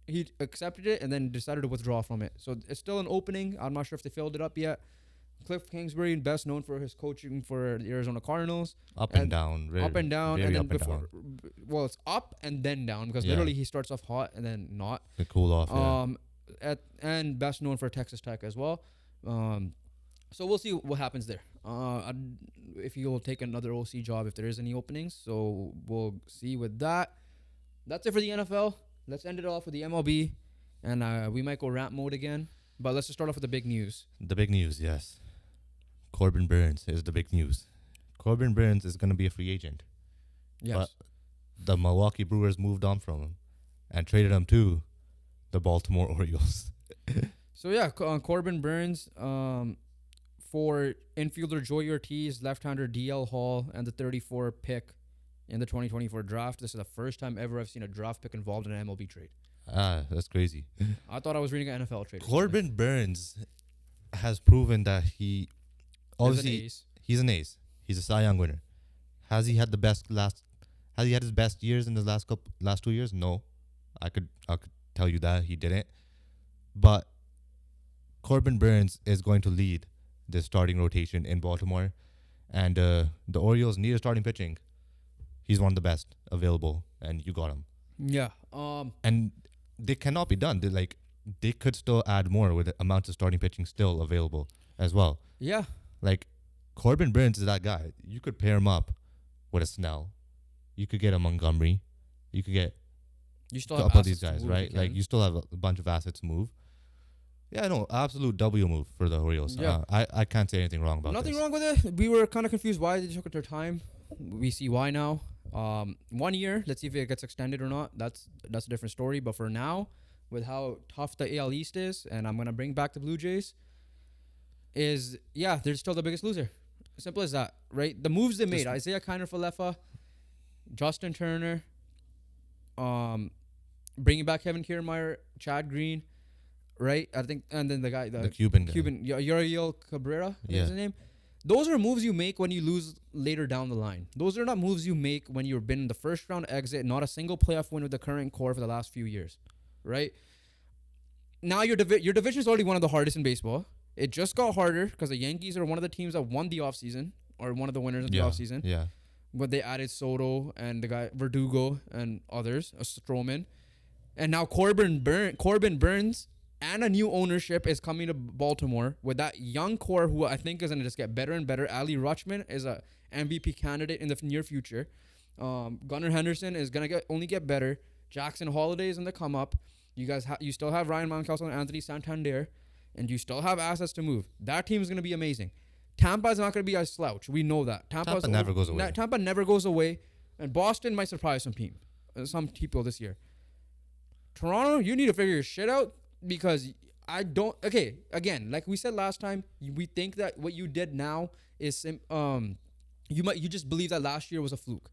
he accepted it and then decided to withdraw from it. So it's still an opening. I'm not sure if they filled it up yet. Cliff Kingsbury, best known for his coaching for the Arizona Cardinals. Up and down. Up and down. And then down. Well, it's up and then down because literally he starts off hot and then not. They cool off, and best known for Texas Tech as well. So we'll see what happens there. If he will take another OC job if there is any openings. So we'll see with that. That's it for the NFL. Let's end it off with the MLB. And we might go rant mode again. But let's just start off with the big news. The big news, yes. Corbin Burnes is the big news. Corbin Burnes is going to be a free agent. Yes. But the Milwaukee Brewers moved on from him and traded him to the Baltimore Orioles. So, yeah, Corbin Burnes for infielder Joey Ortiz, left-hander DL Hall, and the 34 pick in the 2024 draft. This is the first time ever I've seen a draft pick involved in an MLB trade. That's crazy. I thought I was reading an NFL trade. Corbin Burnes has proven that he obviously he's an ace. He's a Cy Young winner. Has he had his best years in the last 2 years? No. I could tell you that he didn't. But Corbin Burnes is going to lead the starting rotation in Baltimore, and the Orioles need a starting pitching. He's one of the best available, and you got him. Yeah. And they cannot be done. They could still add more with the amount of starting pitching still available as well. Yeah. Like Corbin Burnes is that guy. You could pair him up with a Snell. You could get a Montgomery. You could get a couple of these guys, right? Like you still have a bunch of assets to move. Yeah, no, absolute W move for the Orioles. Yeah. I can't say anything wrong about Nothing this. wrong with it. We were kind of confused why they took their time. We see why now. 1 year. Let's see if it gets extended or not. That's a different story. But for now, with how tough the AL East is, and I'm gonna bring back the Blue Jays, is, yeah, they're still the biggest loser. Simple as that, right? The moves they made: Isaiah Kiner-Falefa, Justin Turner, bringing back Kevin Kiermaier, Chad Green, right? I think, and then the guy, The Cuban guy. Uriel Cabrera, I think Yeah. is his name. Those are moves you make when you lose later down the line. Those are not moves you make when you've been in the first round exit, not a single playoff win with the current core for the last few years, right? Now your division is already one of the hardest in baseball. It just got harder because the Yankees are one of the teams that won the offseason, or one of the winners of the offseason. Yeah. But they added Soto and the guy Verdugo and others, Stroman. And now Corbin Burnes and a new ownership is coming to Baltimore with that young core who I think is going to just get better and better. Ali Rutschman is a MVP candidate in the near future. Gunnar Henderson is going to only get better. Jackson Holiday is in the come up. You guys, you still have Ryan Mountcastle and Anthony Santander, and you still have assets to move. That team is going to be amazing. Tampa is not going to be a slouch. We know that. Tampa never goes away. Tampa never goes away, and Boston might surprise some people this year. Toronto, you need to figure your shit out because I don't. Okay, again, like we said last time, we think that what you did now is you just believe that last year was a fluke,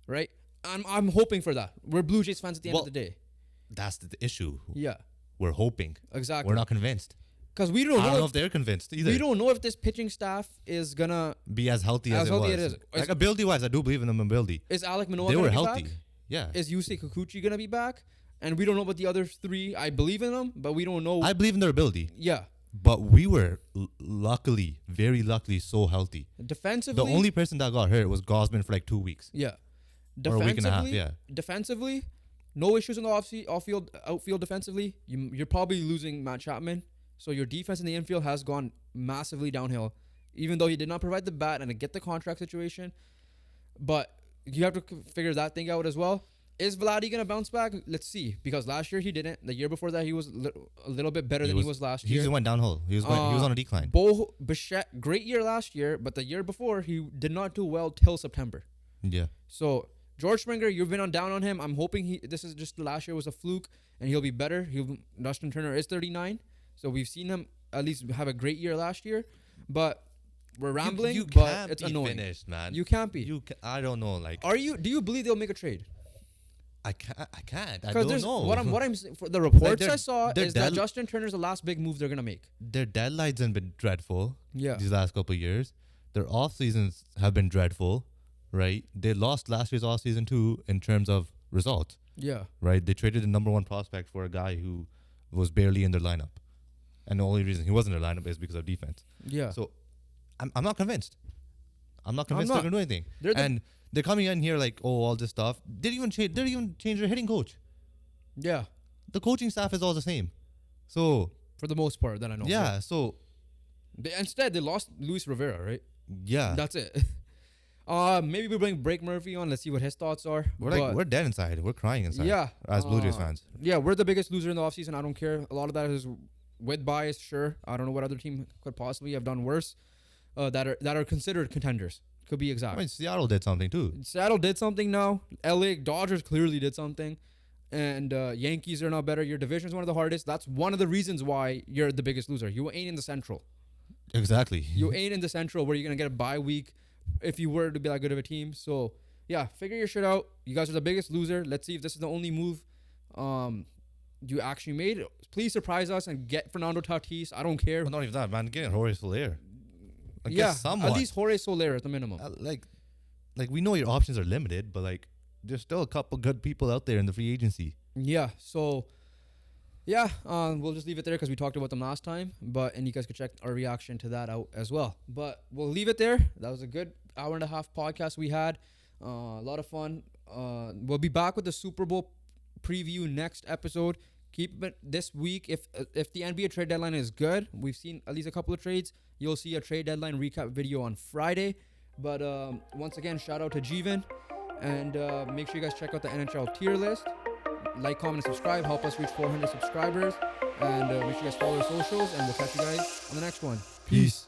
right? I'm hoping for that. We're Blue Jays fans at the end of the day. That's the issue. Yeah, We're hoping. exactly. We're not convinced. Because we I don't know if they're convinced either. we don't know if this pitching staff is gonna be as healthy as it was. it is. Like ability wise, I do believe in them ability. Is Alec Manoah They gonna were be healthy. back? Yeah. Is Yusei Kikuchi gonna be back? And we don't know about the other three. I believe in them, but we don't know. I believe in their ability. Yeah, But we were luckily, very luckily, so healthy. defensively. The only person that got hurt was Gosman for like 2 weeks. Yeah. Or a week and a half, Defensively, yeah. Defensively, no issues in the outfield defensively. You're probably losing Matt Chapman. So your defense in the infield has gone massively downhill, even though he did not provide the bat and get the contract situation. But you have to figure that thing out as well. Is Vladdy going to bounce back? Let's see. Because last year he didn't. The year before that he was a little bit better than he was last He year. just went downhill. He was on a decline. Bichette, great year last year, but the year before he did not do well till September. Yeah. So George Springer, you've been down on him. I'm hoping this is just last year was a fluke and he'll be better. Dustin Turner is 39, so we've seen him at least have a great year last year. But we're rambling, You but can't it's be annoying. finished, man. You can't be. I don't know. Like, Do you believe they'll make a trade? I can't. I Because don't know. what I'm for the reports Like I saw their is that Justin Turner's the last big move they're gonna make. Their deadlines have been dreadful. Yeah. These last couple of years, their off seasons have been dreadful. Right. They lost last year's off season too in terms of results. Yeah. Right. They traded the number one prospect for a guy who was barely in their lineup, and the only reason he wasn't in their lineup is because of defense. Yeah. So, I'm not convinced. I'm not convinced they're gonna do anything. They're coming in here like, oh, all this stuff. They didn't even change their hitting coach. Yeah. The coaching staff is all the same. So For the most part, that I know. yeah. So Instead, they lost Luis Rivera, right? yeah. That's it. Maybe we bring Blake Murphy on. Let's see what his thoughts are. We're dead inside. We're crying inside. Yeah. As Blue Jays fans. Yeah, we're the biggest loser in the offseason. I don't care. A lot of that is with bias, sure. I don't know what other team could possibly have done worse. That are considered contenders. Could be exact. I mean, Seattle did something too. Seattle did something now. LA Dodgers clearly did something. And Yankees are not better. Your division is one of the hardest. That's one of the reasons why you're the biggest loser. You ain't in the Central. Exactly. You ain't in the Central where you're going to get a bye week if you were to be that good of a team. So, yeah, figure your shit out. You guys are the biggest loser. Let's see if this is the only move you actually made. Please surprise us and get Fernando Tatis. I don't care. Well, not even that, man. Getting Jorge Soler. Like, Yeah, get someone. at least Jorge Soler at the minimum. Like we know your options are limited, but like there's still a couple good people out there in the free agency. Yeah, so yeah, we'll just leave it there because we talked about them last time. And you guys could check our reaction to that out as well. But we'll leave it there. That was a good hour and a half podcast we had. A lot of fun. We'll be back with the Super Bowl preview next episode. Keep it this week. If the NBA trade deadline is good, we've seen at least a couple of trades. You'll see a trade deadline recap video on Friday. But once again, shout out to Jeevan. And make sure you guys check out the NHL tier list. Like, comment, and subscribe. Help us reach 400 subscribers. And make sure you guys follow our socials. And we'll catch you guys on the next one. Peace.